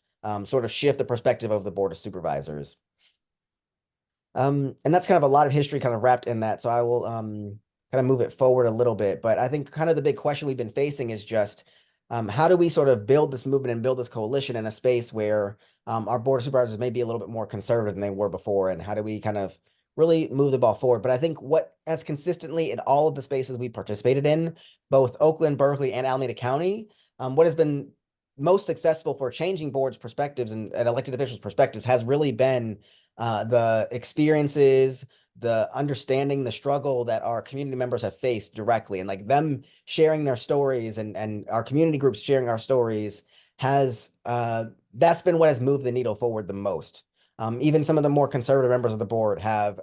sort of shift the perspective of the Board of Supervisors. And that's kind of a lot of history kind of wrapped in that. So I will kind of move it forward a little bit. But I think kind of the big question we've been facing is just how do we sort of build this movement and build this coalition in a space where our Board of Supervisors may be a little bit more conservative than they were before? And how do we kind of really move the ball forward? But I think what has consistently in all of the spaces we participated in, both Oakland, Berkeley, and Alameda County, what has been most successful for changing boards' perspectives and elected officials' perspectives has really been the experiences, the understanding, the struggle that our community members have faced directly, and like them sharing their stories and our community groups sharing our stories has that's been what has moved the needle forward the most. Even some of the more conservative members of the board have,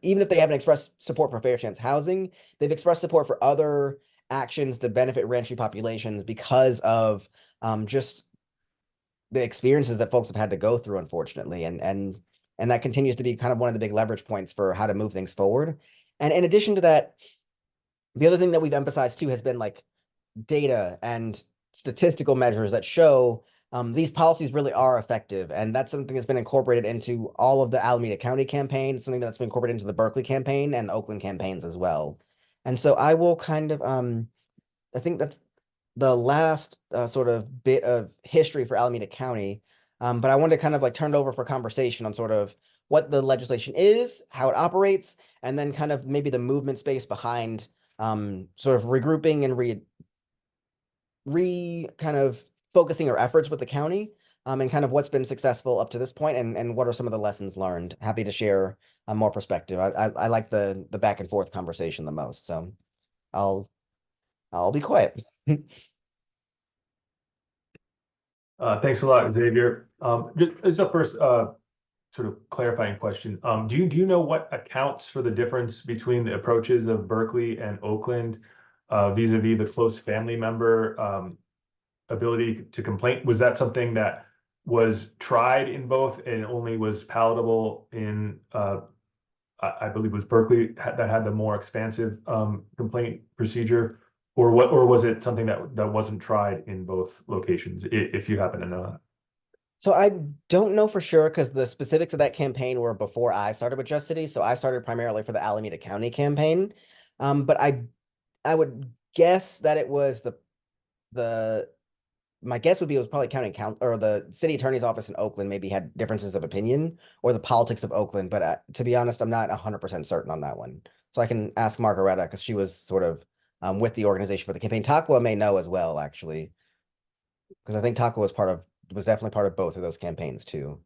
even if they haven't expressed support for fair chance housing, they've expressed support for other actions to benefit reentry populations because of just the experiences that folks have had to go through, unfortunately. And that continues to be kind of one of the big leverage points for how to move things forward. And in addition to that, the other thing that we've emphasized too has been like data and statistical measures that show these policies really are effective. And that's something that's been incorporated into all of the Alameda County campaign, something that's been incorporated into the Berkeley campaign and the Oakland campaigns as well. And so I will kind of, I think that's the last sort of bit of history for Alameda County. But I wanted to kind of like turn it over for conversation on sort of what the legislation is, how it operates, and then kind of maybe the movement space behind sort of regrouping and kind of focusing our efforts with the county, and kind of what's been successful up to this point, and what are some of the lessons learned. Happy to share more perspective. I like the back and forth conversation the most, so I'll be quiet. Thanks a lot, Xavier. Just a first sort of clarifying question. Do you know what accounts for the difference between the approaches of Berkeley and Oakland vis-a-vis the close family member ability to complain? Was that something that was tried in both and only was palatable in I believe it was Berkeley that had the more expansive complaint procedure? Or was it something that wasn't tried in both locations, if you happen to know that? So I don't know for sure because the specifics of that campaign were before I started with Just City. So I started primarily for the Alameda County campaign. But I would guess that it was my guess would be it was probably or the city attorney's office in Oakland maybe had differences of opinion, or the politics of Oakland. But to be honest, I'm not 100% certain on that one. So I can ask Margaretta because she was sort of with the organization for the campaign. Takwa may know as well, actually, because I think Takwa was definitely part of both of those campaigns too.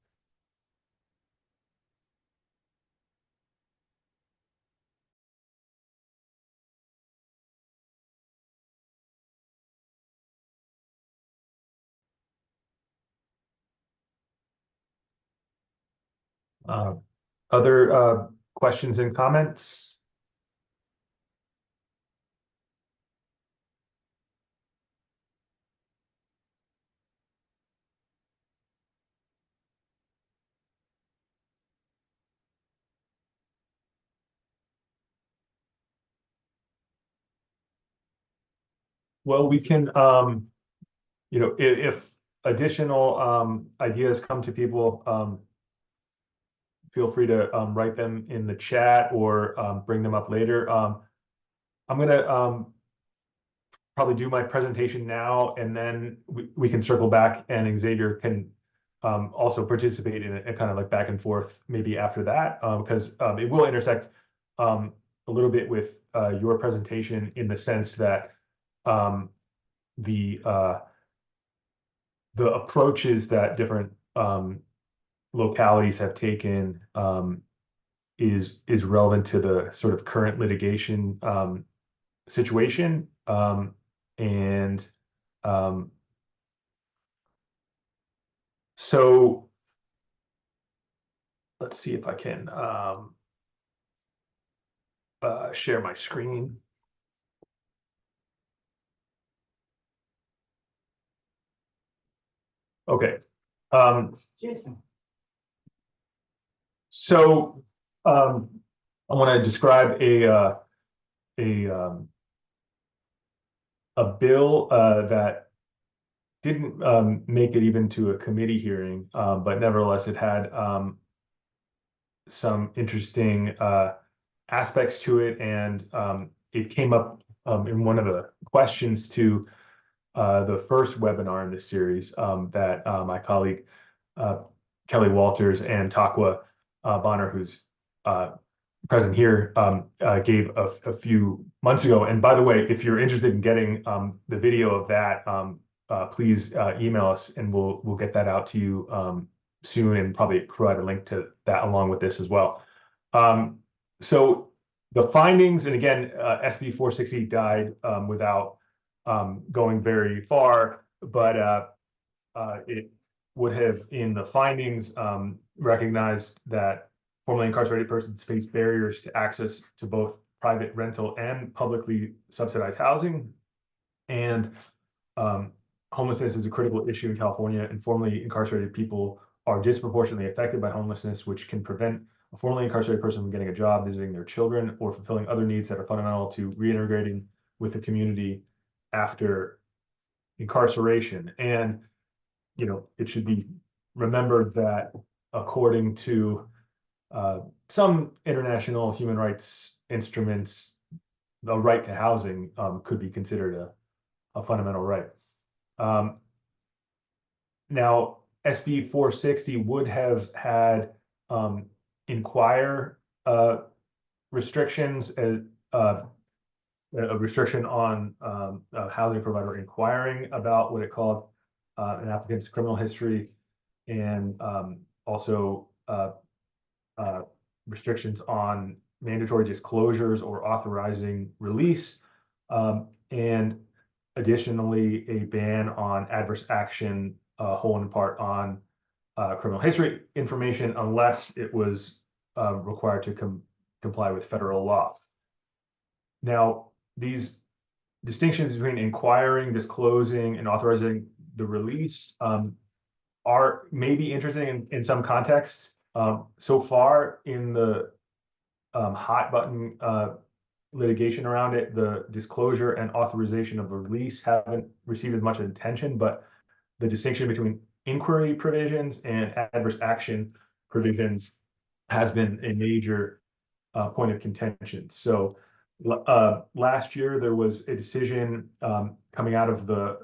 Other questions and comments? Well, we can, if additional ideas come to people, feel free to write them in the chat or bring them up later. I'm gonna probably do my presentation now, and then we can circle back, and Xavier can also participate in a kind of like back and forth maybe after that, because it will intersect a little bit with your presentation in the sense that the approaches that different localities have taken is relevant to the sort of current litigation situation, and so let's see if I can share my screen. Okay. So I want to describe a bill that didn't make it even to a committee hearing, but nevertheless it had some interesting aspects to it, and it came up in one of the questions to the first webinar in this series that my colleague Kelly Walters and Takwa Bonner, who's present here, gave a few months ago. And by the way, if you're interested in getting the video of that, please email us and we'll get that out to you soon, and probably provide a link to that along with this as well. So the findings, and again, SB 460 died without going very far, but it would have, in the findings, recognized that formerly incarcerated persons face barriers to access to both private rental and publicly subsidized housing. And homelessness is a critical issue in California, and formerly incarcerated people are disproportionately affected by homelessness, which can prevent a formerly incarcerated person from getting a job, visiting their children, or fulfilling other needs that are fundamental to reintegrating with the community after incarceration. And, you know, it should be remembered that according to some international human rights instruments, the right to housing could be considered a fundamental right. Now, SB 460 would have had inquire restrictions, a restriction on a housing provider inquiring about what it called an applicant's criminal history, and also restrictions on mandatory disclosures or authorizing release, and additionally a ban on adverse action, whole and in part on criminal history information, unless it was required to comply with federal law. Now, these distinctions between inquiring, disclosing, and authorizing the release may be interesting in some contexts. So far in the hot button litigation around it, the disclosure and authorization of a release haven't received as much attention, but the distinction between inquiry provisions and adverse action provisions has been a major point of contention. So last year there was a decision coming out of the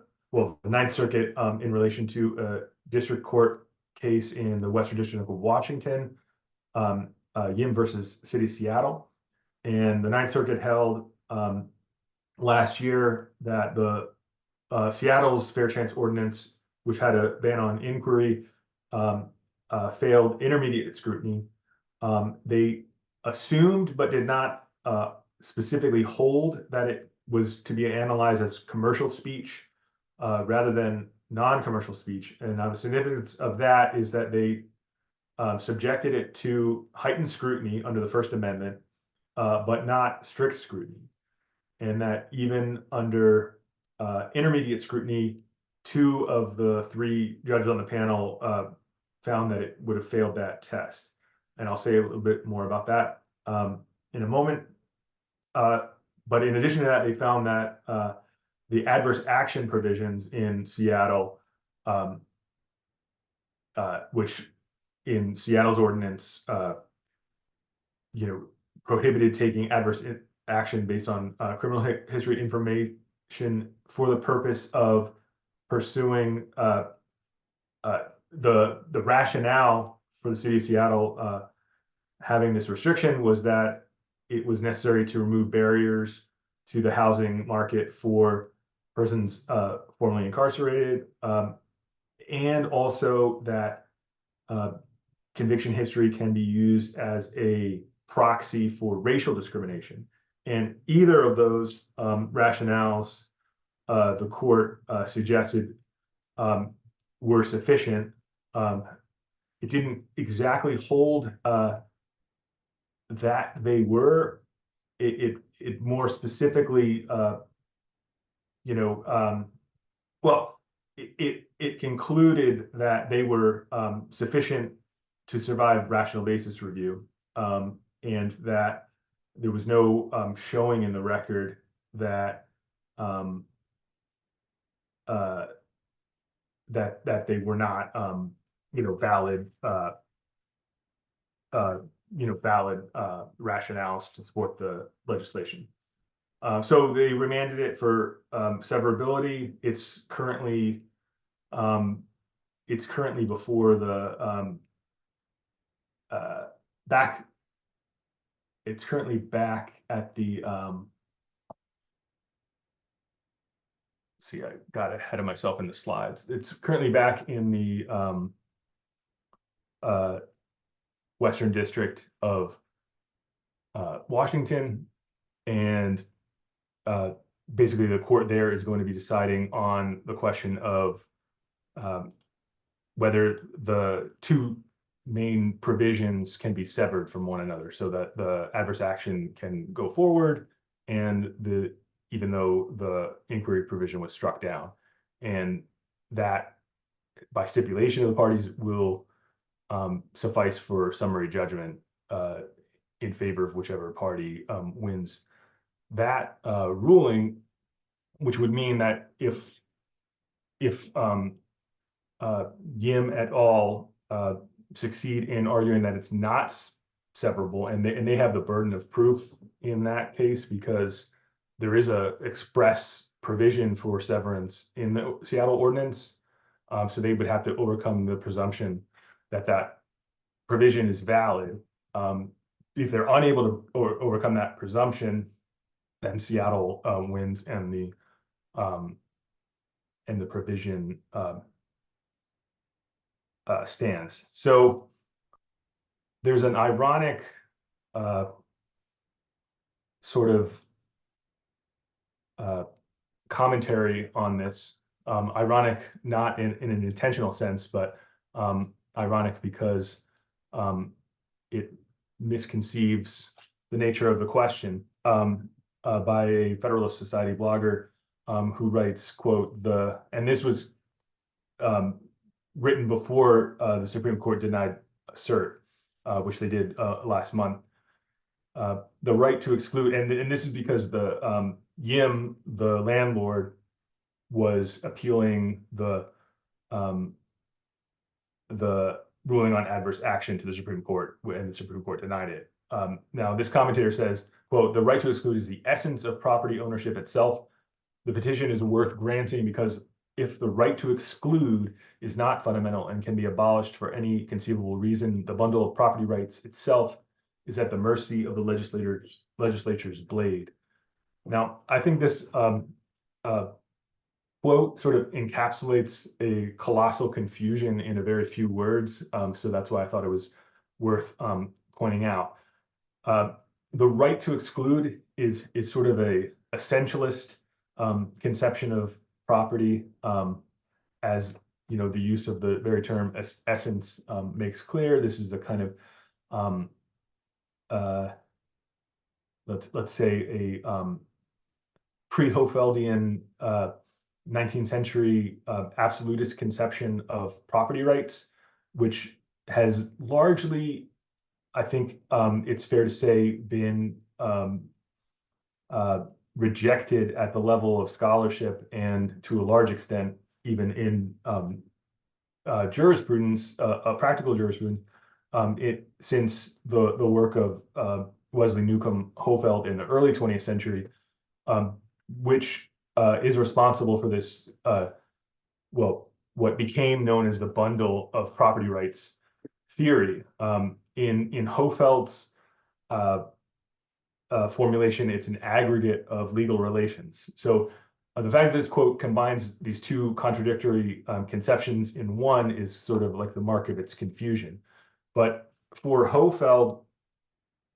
Ninth Circuit in relation to a district court case in the Western District of Washington, Yim versus City of Seattle. And the Ninth Circuit held last year that the Seattle's Fair Chance Ordinance, which had a ban on inquiry, failed intermediate scrutiny. They assumed but did not specifically hold that it was to be analyzed as commercial speech rather than non-commercial speech. And the significance of that is that they subjected it to heightened scrutiny under the First Amendment, but not strict scrutiny. And that even under intermediate scrutiny, 2 of the 3 judges on the panel found that it would have failed that test. And I'll say a little bit more about that in a moment. But in addition to that, they found that the adverse action provisions in Seattle, which in Seattle's ordinance, prohibited taking adverse action based on criminal history information for the purpose of pursuing the rationale for the city of Seattle having this restriction was that it was necessary to remove barriers to the housing market for persons formerly incarcerated, and also that conviction history can be used as a proxy for racial discrimination. And either of those rationales the court suggested were sufficient. It didn't exactly hold that they were, it more specifically, well, it concluded that they were sufficient to survive rational basis review, and that there was no showing in the record that that they were not valid valid rationales to support the legislation. So they remanded it for severability. It's currently before the back. It's currently back at the see, I got ahead of myself in the slides. It's currently back in the Western District of Washington, and basically the court there is going to be deciding on the question of whether the two main provisions can be severed from one another so that the adverse action can go forward, and even though the inquiry provision was struck down, and that by stipulation of the parties will suffice for summary judgment in favor of whichever party wins that ruling, which would mean that if Yim et al. Succeed in arguing that it's not severable, and they have the burden of proof in that case because there is a express provision for severance in the Seattle ordinance, so they would have to overcome the presumption that that provision is valid. If they're unable to overcome that presumption, then Seattle wins, and the provision stands. So there's an ironic sort of commentary on this. Ironic not in an intentional sense, but ironic because it misconceives the nature of the question, by a Federalist Society blogger who writes, quote, and this was written before the Supreme Court denied cert, which they did last month. The right to exclude, and this is because the Yim, the landlord, was appealing the ruling on adverse action to the Supreme Court, and the Supreme Court denied it. Now, this commentator says, quote, "The right to exclude is the essence of property ownership itself. The petition is worth granting because if the right to exclude is not fundamental and can be abolished for any conceivable reason, the bundle of property rights itself is at the mercy of the legislature's blade." Now, I think this quote sort of encapsulates a colossal confusion in a very few words, so that's why I thought it was worth pointing out. The right to exclude is sort of a essentialist conception of property, as the use of the very term essence makes clear. This is a kind of let's say a pre-Hofeldian 19th century absolutist conception of property rights, which has largely, I think it's fair to say, been rejected at the level of scholarship and to a large extent even in jurisprudence, practical jurisprudence, since the work of Wesley Newcomb Hofeld in the early 20th century, which is responsible for this, what became known as the bundle of property rights theory. In Hofeld's formulation, it's an aggregate of legal relations. So the fact that this quote combines these two contradictory conceptions in one is sort of like the mark of its confusion. But for Hofeld,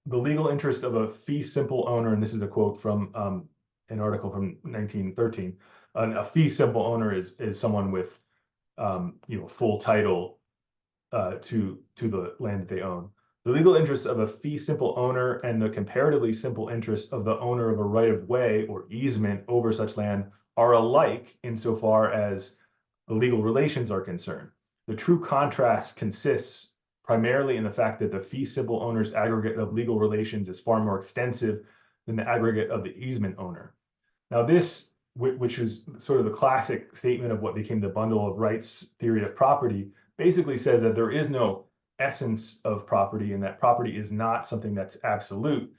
the legal interest of a fee simple owner, and this is a quote from an article from 1913, a fee simple owner is someone with full title to the land that they own. The legal interests of a fee simple owner and the comparatively simple interests of the owner of a right of way or easement over such land are alike insofar as the legal relations are concerned. The true contrast consists primarily in the fact that the fee simple owner's aggregate of legal relations is far more extensive than the aggregate of the easement owner. Now this, which is sort of the classic statement of what became the bundle of rights theory of property, basically says that there is no essence of property and that property is not something that's absolute.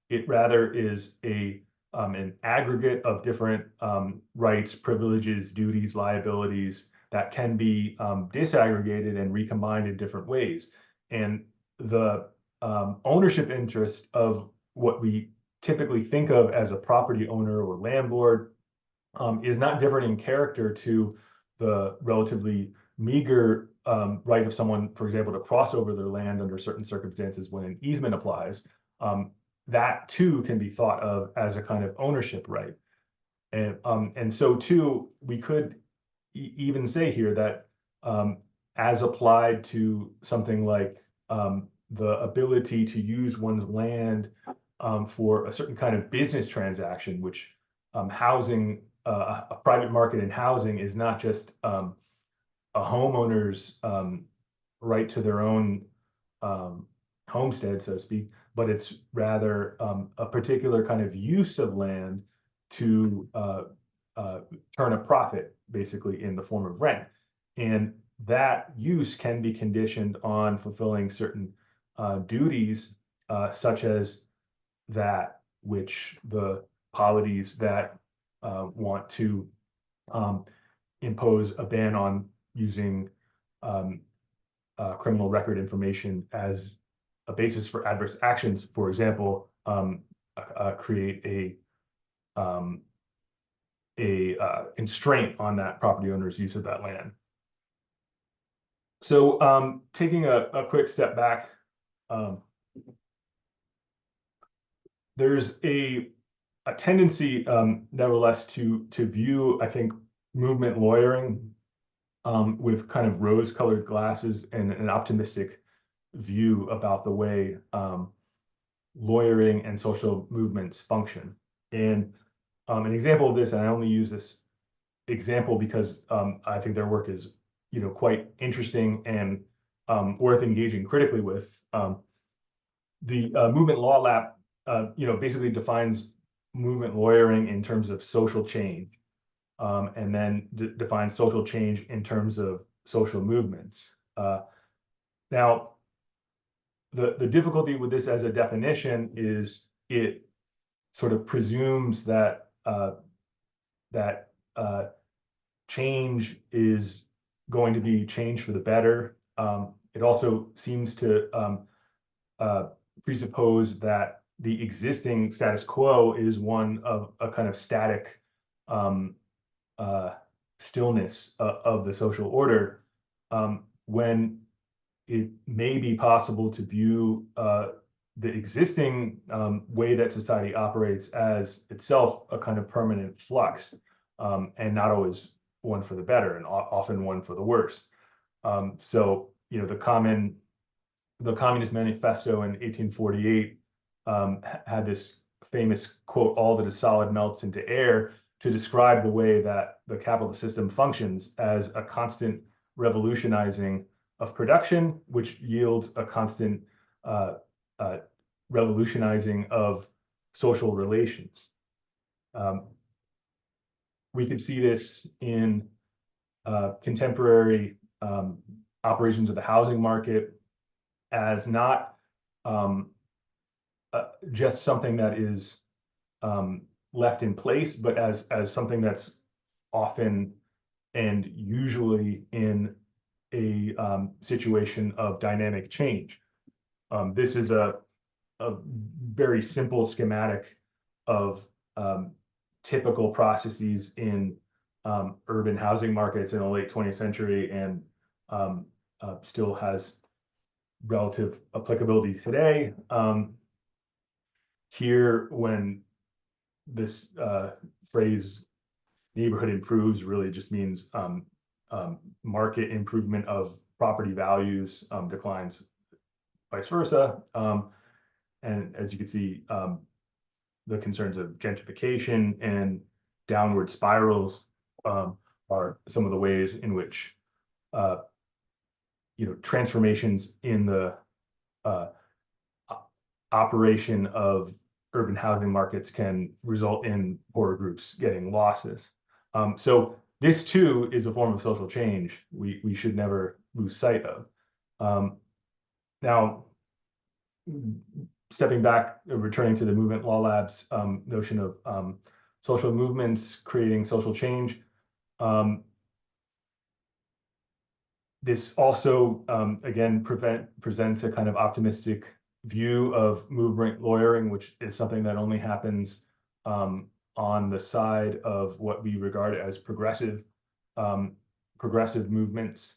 It rather is an aggregate of different rights, privileges, duties, liabilities that can be disaggregated and recombined in different ways. And the ownership interest of what we typically think of as a property owner or landlord is not different in character to the relatively meager right of someone, for example, to cross over their land under certain circumstances when an easement applies. That too can be thought of as a kind of ownership right. And so too, we could even say here that as applied to something like the ability to use one's land for a certain kind of business transaction, which housing, a private market in housing is not just a homeowner's right to their own homestead, so to speak, but it's rather a particular kind of use of land to turn a profit, basically, in the form of rent. And that use can be conditioned on fulfilling certain duties, such as that which the polities that want to impose a ban on using criminal record information as a basis for adverse actions, for example, create a constraint on that property owner's use of that land. So taking a quick step back, there's a tendency, nevertheless, to view, I think, movement lawyering with kind of rose-colored glasses and an optimistic view about the way lawyering and social movements function. And an example of this, and I only use this example because I think their work is, quite interesting and worth engaging critically with. The Movement Law Lab, basically defines movement lawyering in terms of social change, and then defines social change in terms of social movements. Now, the difficulty with this as a definition is it sort of presumes that change is going to be change for the better. It also seems to presuppose that the existing status quo is one of a kind of static stillness of the social order, when it may be possible to view the existing way that society operates as itself a kind of permanent flux, and not always one for the better, and often one for the worse. So, the Communist Manifesto in 1848 had this famous quote, "All that is solid melts into air," to describe the way that the capitalist system functions as a constant revolutionizing of production, which yields a constant revolutionizing of social relations. We could see this in contemporary operations of the housing market as not just something that is left in place, but as something that's often and usually in a situation of dynamic change. This is a very simple schematic of typical processes in urban housing markets in the late 20th century, and still has relative applicability today. Here, when this phrase "neighborhood improves" really just means market improvement of property values, declines vice versa. And as you can see, the concerns of gentrification and downward spirals are some of the ways in which transformations in the operation of urban housing markets can result in poorer groups getting losses. So this too is a form of social change we should never lose sight of. Now, stepping back, returning to the Movement Law Lab's notion of social movements creating social change. This also, again, presents a kind of optimistic view of movement lawyering, which is something that only happens on the side of what we regard as progressive movements.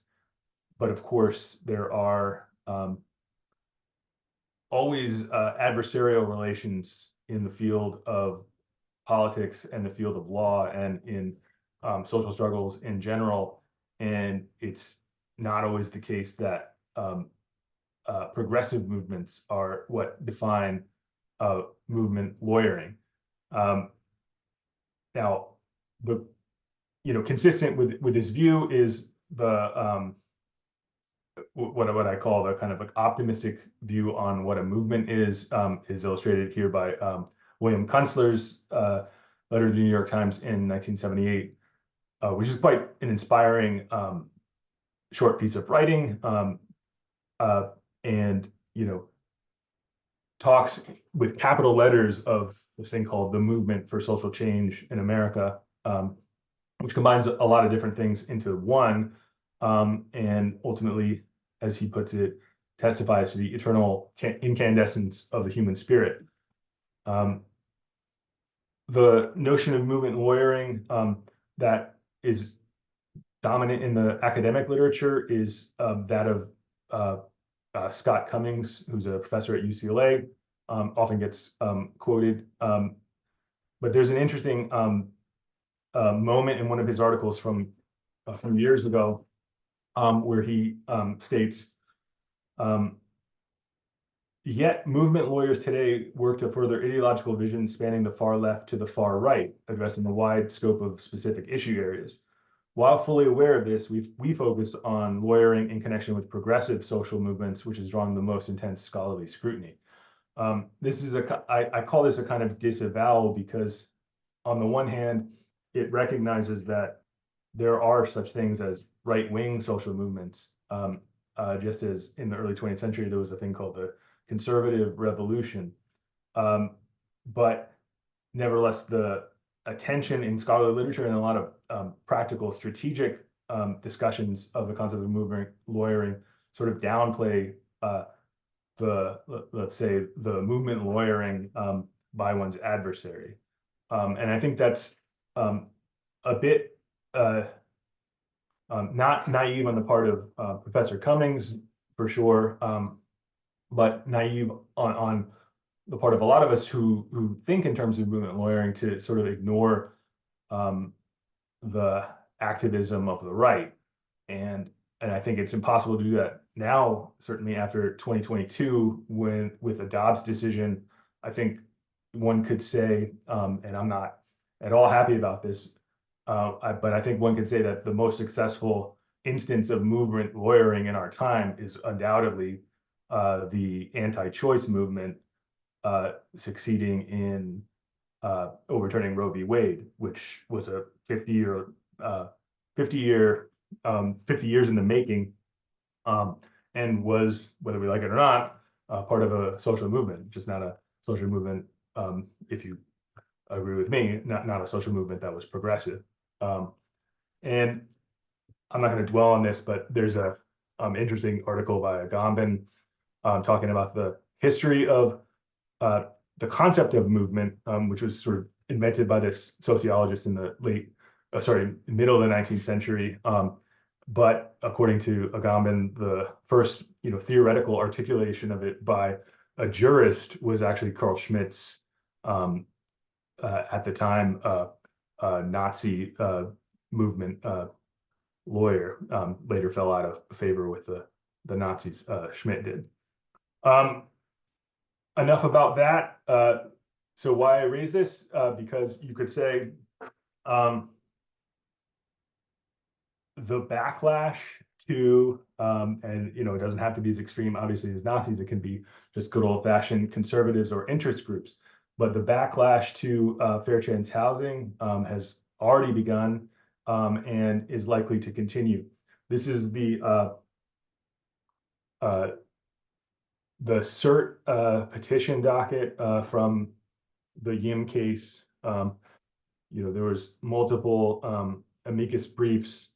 But of course, there are always adversarial relations in the field of politics and the field of law and in social struggles in general. And it's not always the case that progressive movements are what define movement lawyering. Now, consistent with this view is the what I call the kind of like optimistic view on what a movement is illustrated here by William Kunstler's letter to the New York Times in 1978, which is quite an inspiring short piece of writing, and talks with capital letters of this thing called the Movement for Social Change in America, which combines a lot of different things into one, and ultimately, as he puts it, testifies to the eternal incandescence of the human spirit. The notion of movement lawyering that is dominant in the academic literature is that of Scott Cummings, who's a professor at UCLA, often gets quoted. But there's an interesting moment in one of his articles from years ago where he states, yet movement lawyers today work to further ideological visions spanning the far left to the far right, addressing a wide scope of specific issue areas. While fully aware of this, we focus on lawyering in connection with progressive social movements, which has drawn the most intense scholarly scrutiny. This is I call this a kind of disavowal because on the one hand, it recognizes that there are such things as right-wing social movements, just as in the early 20th century, there was a thing called the conservative revolution. But nevertheless, the attention in scholarly literature and a lot of practical strategic discussions of the concept of movement lawyering sort of downplay let's say, the movement lawyering by one's adversary. And I think that's a bit not naive on the part of Professor Cummings, for sure, but naive on the part of a lot of us who think in terms of movement lawyering to sort of ignore the activism of the right. And I think it's impossible to do that now, certainly after 2022, with a Dobbs decision. I think one could say, and I'm not at all happy about this, but I think one could say that the most successful instance of movement lawyering in our time is undoubtedly the anti-choice movement succeeding in overturning Roe v. Wade, which was a 50 years in the making, and was, whether we like it or not, part of a social movement, just not a social movement, if you agree with me, not a social movement that was progressive. And I'm not going to dwell on this, but there's a interesting article by Agamben talking about the history of the concept of movement, which was sort of invented by this sociologist in the middle of the 19th century. But according to Agamben, the first theoretical articulation of it by a jurist was actually Carl Schmitt's, at the time, Nazi movement lawyer, later fell out of favor with the Nazis, Schmitt did. Enough about that. So why I raise this, because you could say the backlash to, and it doesn't have to be as extreme, obviously, as Nazis. It can be just good old fashioned conservatives or interest groups. But the backlash to fair chance housing has already begun and is likely to continue. This is the cert petition docket from the Yim case. There was multiple amicus briefs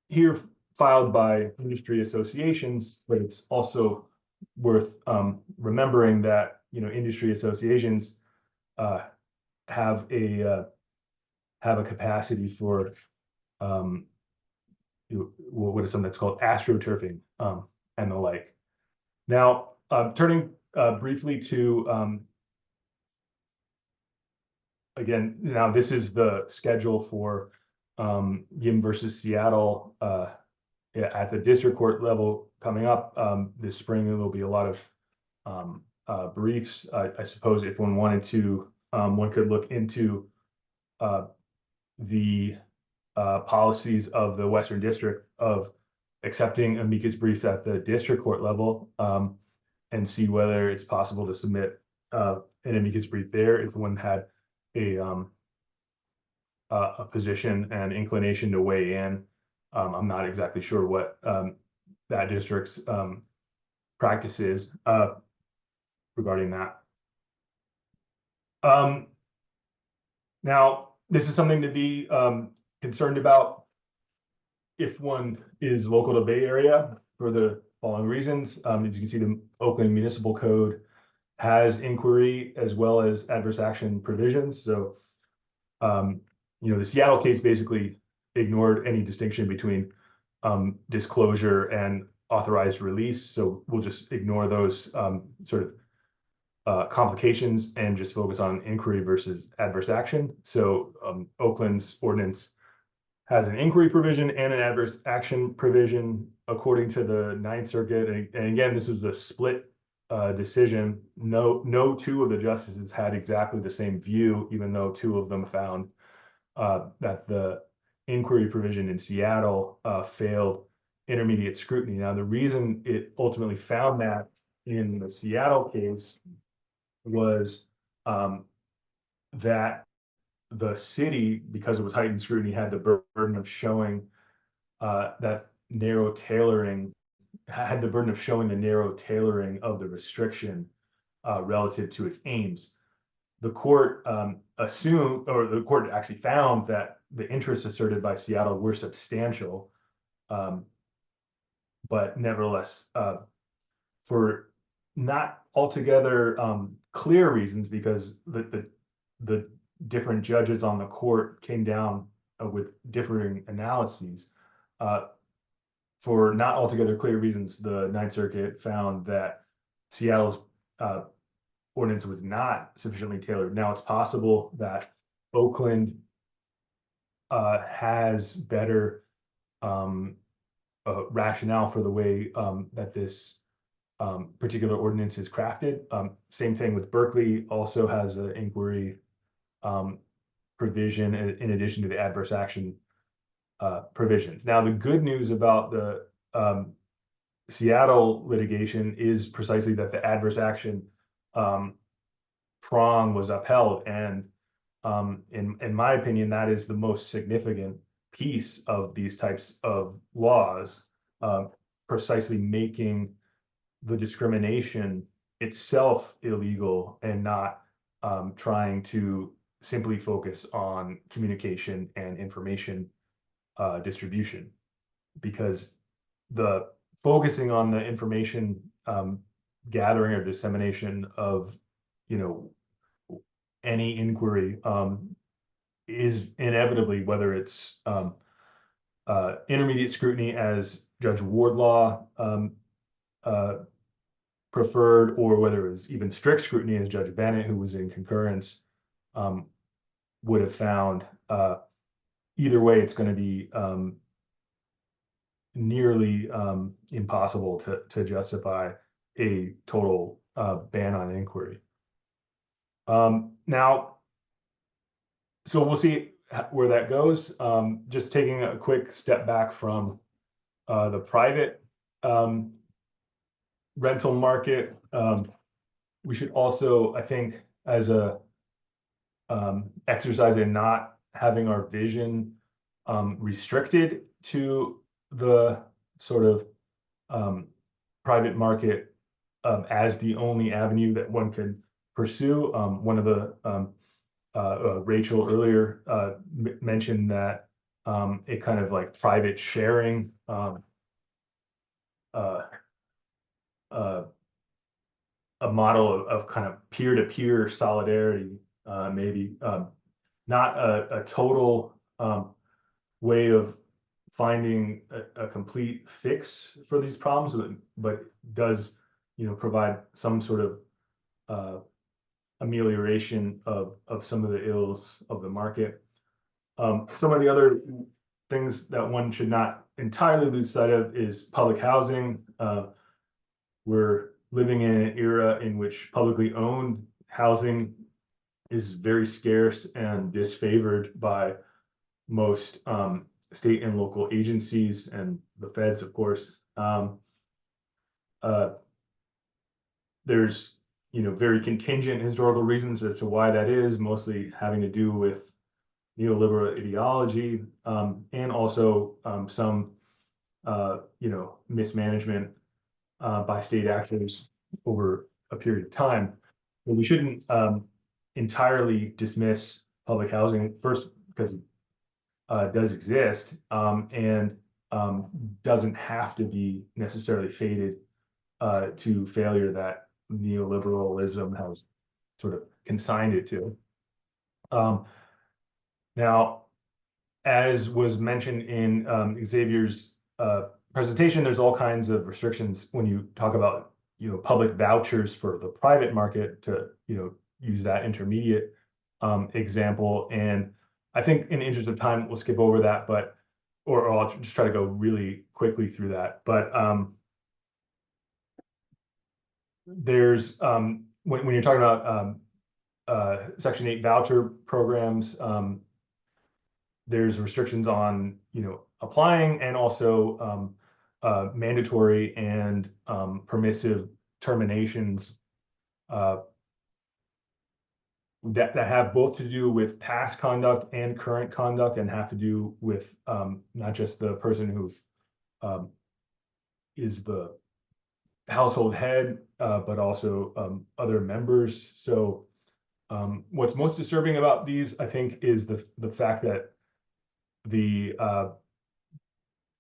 here filed by industry associations, but it's also worth remembering that industry associations have a capacity for what is something that's called astroturfing and the like. Now, turning briefly to again, now this is the schedule for Yim versus Seattle at the district court level coming up this spring. There will be a lot of briefs. I suppose if one wanted to, one could look into the policies of the Western District of accepting amicus briefs at the district court level and see whether it's possible to submit an amicus brief there if one had a position and inclination to weigh in. I'm not exactly sure what that district's practice is regarding that. Now, this is something to be concerned about if one is local to Bay Area for the following reasons. As you can see, the Oakland Municipal Code has inquiry as well as adverse action provisions. So, the Seattle case basically ignored any distinction between disclosure and authorized release. So we'll just ignore those sort of complications and just focus on inquiry versus adverse action. So Oakland's ordinance has an inquiry provision and an adverse action provision according to the Ninth Circuit. And again, this was a split decision. No two of the justices had exactly the same view, even though two of them found that the inquiry provision in Seattle failed intermediate scrutiny. Now, the reason it ultimately found that in the Seattle case was that the city, because it was heightened scrutiny, had the burden of showing that narrow tailoring, had the burden of showing the narrow tailoring of the restriction relative to its aims. The court assumed, or the court actually found, that the interests asserted by Seattle were substantial, but nevertheless, for not altogether clear reasons, because the different judges on the court came down with differing analyses. For not altogether clear reasons, the Ninth Circuit found that Seattle's ordinance was not sufficiently tailored. Now, it's possible that Oakland has better rationale for the way that this particular ordinance is crafted. Same thing with Berkeley, also has an inquiry provision in addition to the adverse action provisions. Now, the good news about the Seattle litigation is precisely that the adverse action prong was upheld, and in my opinion, that is the most significant piece of these types of laws, precisely making the discrimination itself illegal and not trying to simply focus on communication and information distribution, because the focusing on the information gathering or dissemination of any inquiry is inevitably, whether it's intermediate scrutiny as Judge Wardlaw preferred, or whether it was even strict scrutiny as Judge Bennett, who was in concurrence, would have found. Either way, it's going to be nearly impossible to justify a total ban on inquiry. Now, so we'll see where that goes. Just taking a quick step back from the private rental market, we should also, I think, as a exercise in not having our vision restricted to the sort of private market as the only avenue that one can pursue. One of the Rachel earlier mentioned that a kind of like private sharing a model of kind of peer-to-peer solidarity, maybe not a total way of finding a complete fix for these problems, but does, provide some sort of amelioration of some of the ills of the market. Some of the other things that one should not entirely lose sight of is public housing. We're living in an era in which publicly owned housing is very scarce and disfavored by most state and local agencies and the feds, of course. There's very contingent historical reasons as to why that is, mostly having to do with neoliberal ideology, and also some mismanagement by state actors over a period of time. But we shouldn't entirely dismiss public housing, first because it does exist, and doesn't have to be necessarily fated to failure that neoliberalism has sort of consigned it to. Now, as was mentioned in Xavier's presentation, there's all kinds of restrictions when you talk about public vouchers for the private market, to use that intermediate example. And I think in the interest of time, we'll skip over that, or I'll just try to go really quickly through that. But there's when you're talking about Section 8 voucher programs, there's restrictions on applying, and also mandatory and permissive terminations that have both to do with past conduct and current conduct, and have to do with not just the person who is the household head, but also other members. So what's most disturbing about these, I think, is the fact that the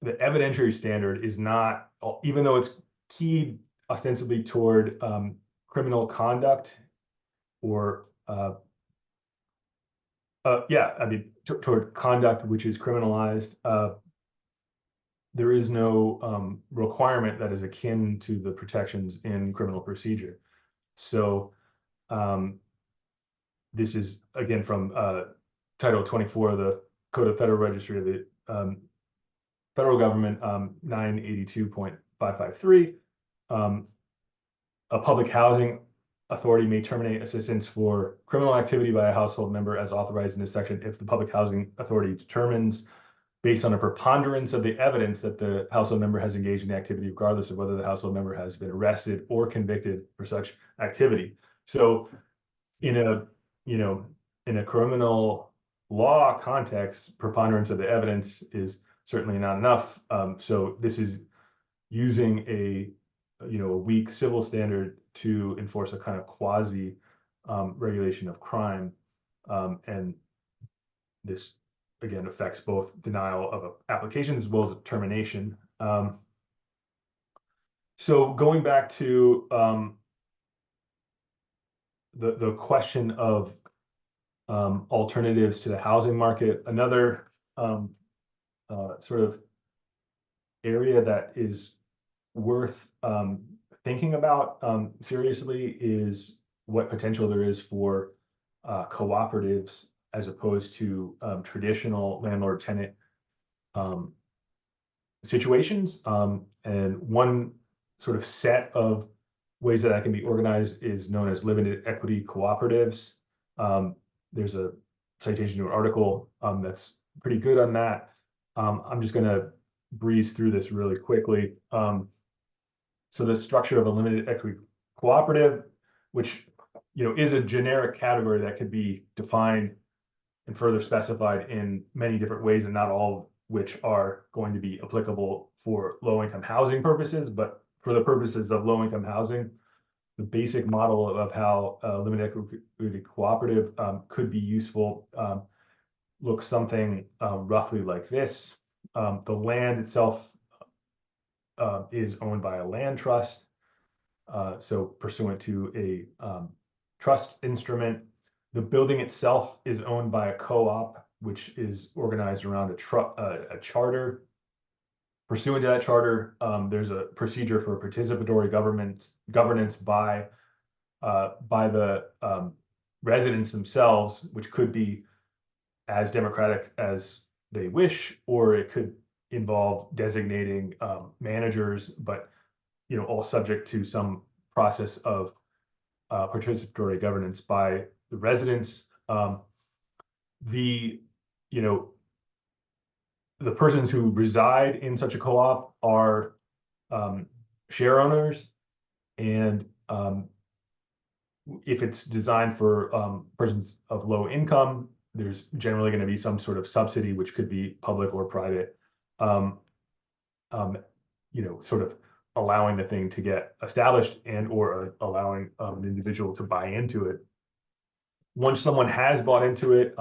evidentiary standard is not, even though it's keyed ostensibly toward criminal conduct, or toward conduct which is criminalized, there is no requirement that is akin to the protections in criminal procedure. So this is, again, from Title 24 of the Code of Federal Registry of the Federal Government, 982.553. A public housing authority may terminate assistance for criminal activity by a household member as authorized in this section if the public housing authority determines, based on a preponderance of the evidence, that the household member has engaged in the activity regardless of whether the household member has been arrested or convicted for such activity. So in a criminal law context, preponderance of the evidence is certainly not enough. So this is using a weak civil standard to enforce a kind of quasi regulation of crime, and this again affects both denial of applications as well as termination. So going back to the question of alternatives to the housing market, another sort of area that is worth thinking about seriously is what potential there is for cooperatives as opposed to traditional landlord-tenant situations. And one sort of set of ways that can be organized is known as limited equity cooperatives. There's a citation to an article that's pretty good on that. I'm just going to breeze through this really quickly. So the structure of a limited equity cooperative, which is a generic category that could be defined and further specified in many different ways, and not all of which are going to be applicable for low-income housing purposes. But for the purposes of low-income housing, the basic model of how a limited equity cooperative could be useful looks something roughly like this. The land itself is owned by a land trust, so pursuant to a trust instrument. The building itself is owned by a co-op, which is organized around a charter. Pursuant to that charter, there's a procedure for participatory governance by the residents themselves, which could be as democratic as they wish, or it could involve designating managers, but all subject to some process of participatory governance by the residents. The persons who reside in such a co-op are share owners, and if it's designed for persons of low income, there's generally going to be some sort of subsidy, which could be public or private, sort of allowing the thing to get established and or allowing an individual to buy into it. Once someone has bought into it,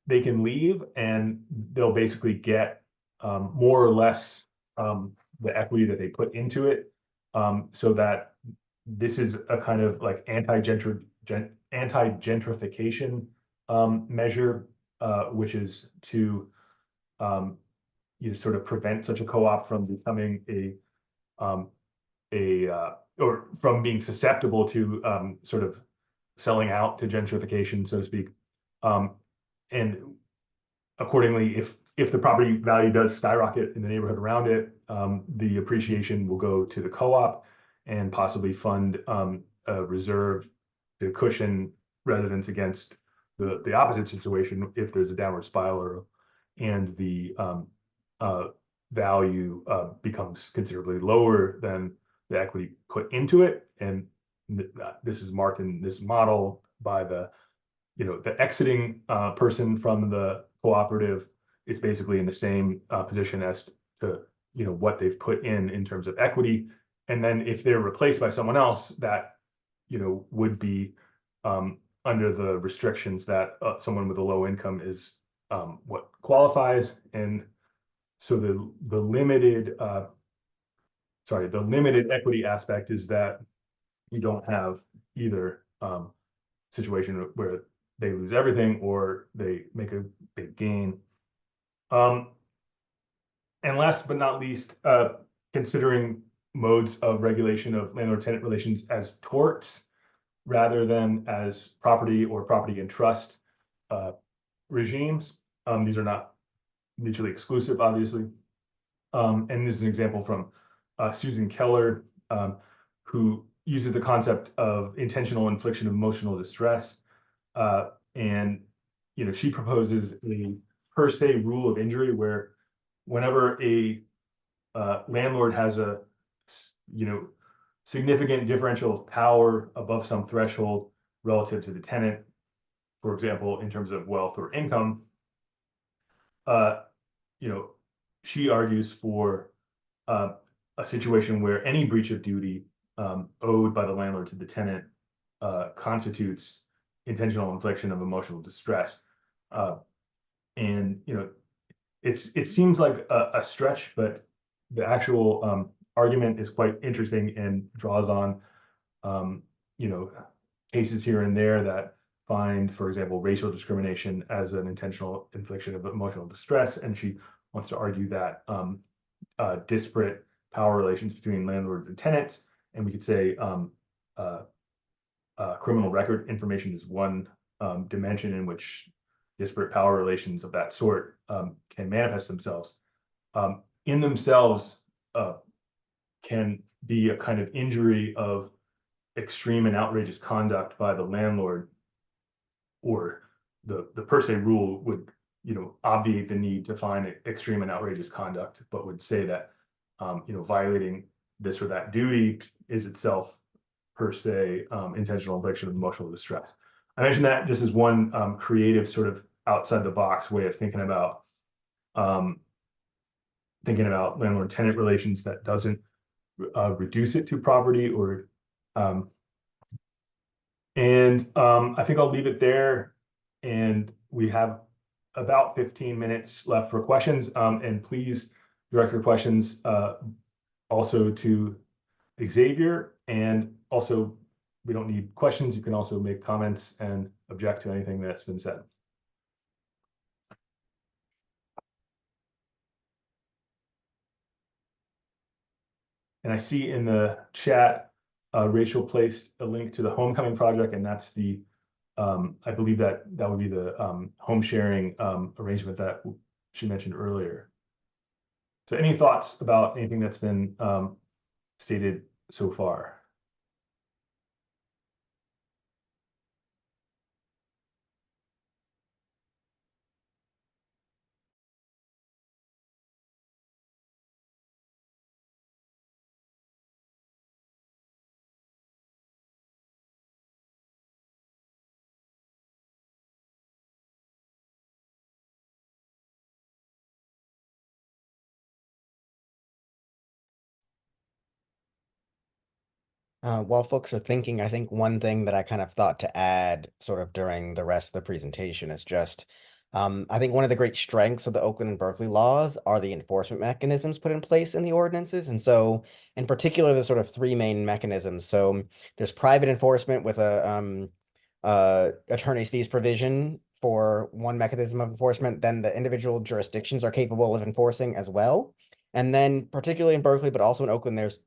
they can leave and they'll basically get more or less the equity that they put into it, so that this is a kind of like anti-gentrification measure, which is to sort of prevent such a co-op from becoming or from being susceptible to sort of selling out to gentrification, so to speak. And accordingly, if the property value does skyrocket in the neighborhood around it, the appreciation will go to the co-op and possibly fund a reserve to cushion residents against the opposite situation if there's a downward spiral and the value becomes considerably lower than the equity put into it. And this is marked in this model by the exiting person from the cooperative is basically in the same position as to what they've put in terms of equity. And then if they're replaced by someone else, that would be under the restrictions that someone with a low income is what qualifies. And so the limited equity aspect is that you don't have either situation where they lose everything or they make a big gain. And last but not least, considering modes of regulation of landlord-tenant relations as torts rather than as property or property and trust regimes. These are not mutually exclusive, obviously. And this is an example from Susan Keller, who uses the concept of intentional infliction of emotional distress. And she proposes a per se rule of injury where whenever a landlord has a significant differential of power above some threshold relative to the tenant, for example, in terms of wealth or income, she argues for a situation where any breach of duty owed by the landlord to the tenant constitutes intentional infliction of emotional distress. And it seems like a stretch, but the actual argument is quite interesting and draws on cases here and there that find, for example, racial discrimination as an intentional infliction of emotional distress. And she wants to argue that disparate power relations between landlords and tenants, and we could say criminal record information is one dimension in which disparate power relations of that sort can manifest themselves. in themselves can be a kind of injury of extreme and outrageous conduct by the landlord, or the per se rule would, obviate the need to find extreme and outrageous conduct, but would say that, violating this or that duty is itself per se intentional infliction of emotional distress. I mentioned that just as one creative sort of outside the box way of thinking about landlord-tenant relations that doesn't reduce it to poverty or I think I'll leave it there. And we have about 15 minutes left for questions. And please direct your questions also to Xavier. And also, we don't need questions. You can also make comments and object to anything that's been said. And I see in the chat, Rachel placed a link to the Homecoming Project, and that's the, I believe that would be the home sharing arrangement that she mentioned earlier. So any thoughts about anything that's been stated so far? While folks are thinking, I think one thing that I kind of thought to add sort of during the rest of the presentation is just, I think one of the great strengths of the Oakland and Berkeley laws are the enforcement mechanisms put in place in the ordinances. And so in particular, there's sort of three main mechanisms. So there's private enforcement with a attorney's fees provision for one mechanism of enforcement. Then the individual jurisdictions are capable of enforcing as well. And then particularly in Berkeley, but also in Oakland, there's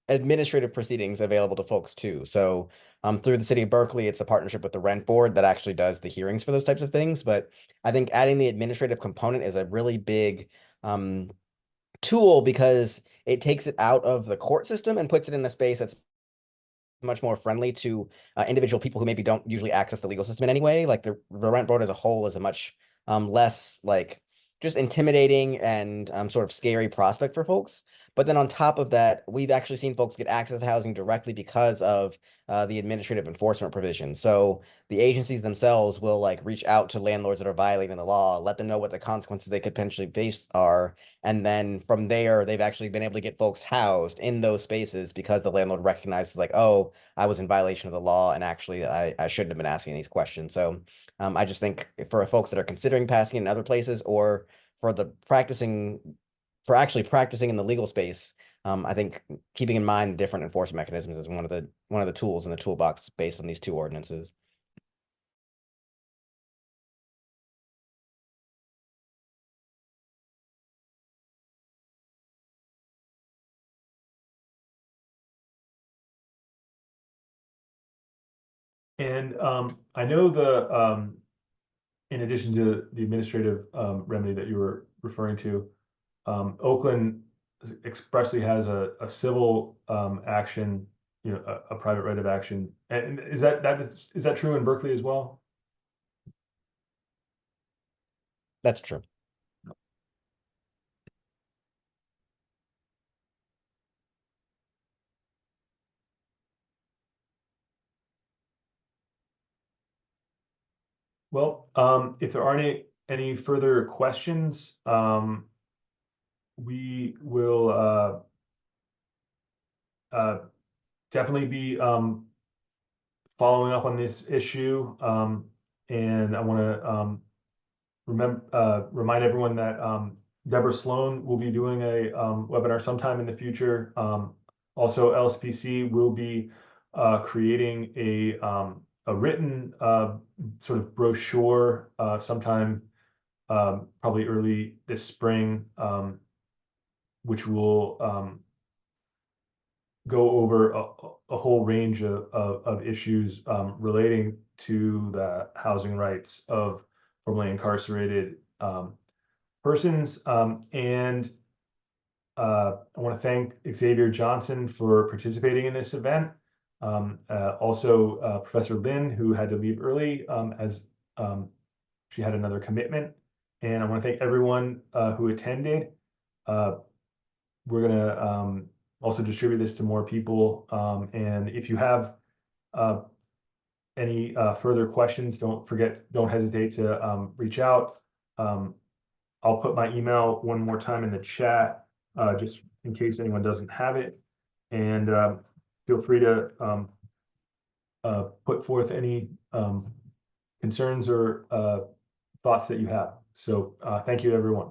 administrative proceedings available to folks too. So through the city of Berkeley, it's a partnership with the rent board that actually does the hearings for those types of things. But I think adding the administrative component is a really big tool because it takes it out of the court system and puts it in a space that's much more friendly to individual people who maybe don't usually access the legal system in any way. Like the rent board as a whole is a much less like just intimidating and sort of scary prospect for folks. But then on top of that, we've actually seen folks get access to housing directly because of the administrative enforcement provision. So the agencies themselves will like reach out to landlords that are violating the law, let them know what the consequences they could potentially face are. And then from there, they've actually been able to get folks housed in those spaces because the landlord recognizes like, oh, I was in violation of the law and actually I shouldn't have been asking these questions. So I just think for folks that are considering passing in other places or for actually practicing in the legal space, I think keeping in mind the different enforcement mechanisms is one of the tools in the toolbox based on these two ordinances. And I know in addition to the administrative remedy that you were referring to, Oakland expressly has a civil action, a private right of action. And is that true in Berkeley as well? That's true. Well, if there aren't any further questions, we will definitely be following up on this issue. And I want to remind everyone that Deborah Sloan will be doing a webinar sometime in the future. Also, LSPC will be creating a written sort of brochure sometime probably early this spring, which will go over a whole range of issues relating to the housing rights of formerly incarcerated persons. And I want to thank Xavier Johnson for participating in this event. Also, Professor Lin, who had to leave early as she had another commitment. And I want to thank everyone who attended. We're going to also distribute this to more people. And if you have any further questions, don't hesitate to reach out. I'll put my email one more time in the chat, just in case anyone doesn't have it. And feel free to put forth any concerns or thoughts that you have. So thank you, everyone.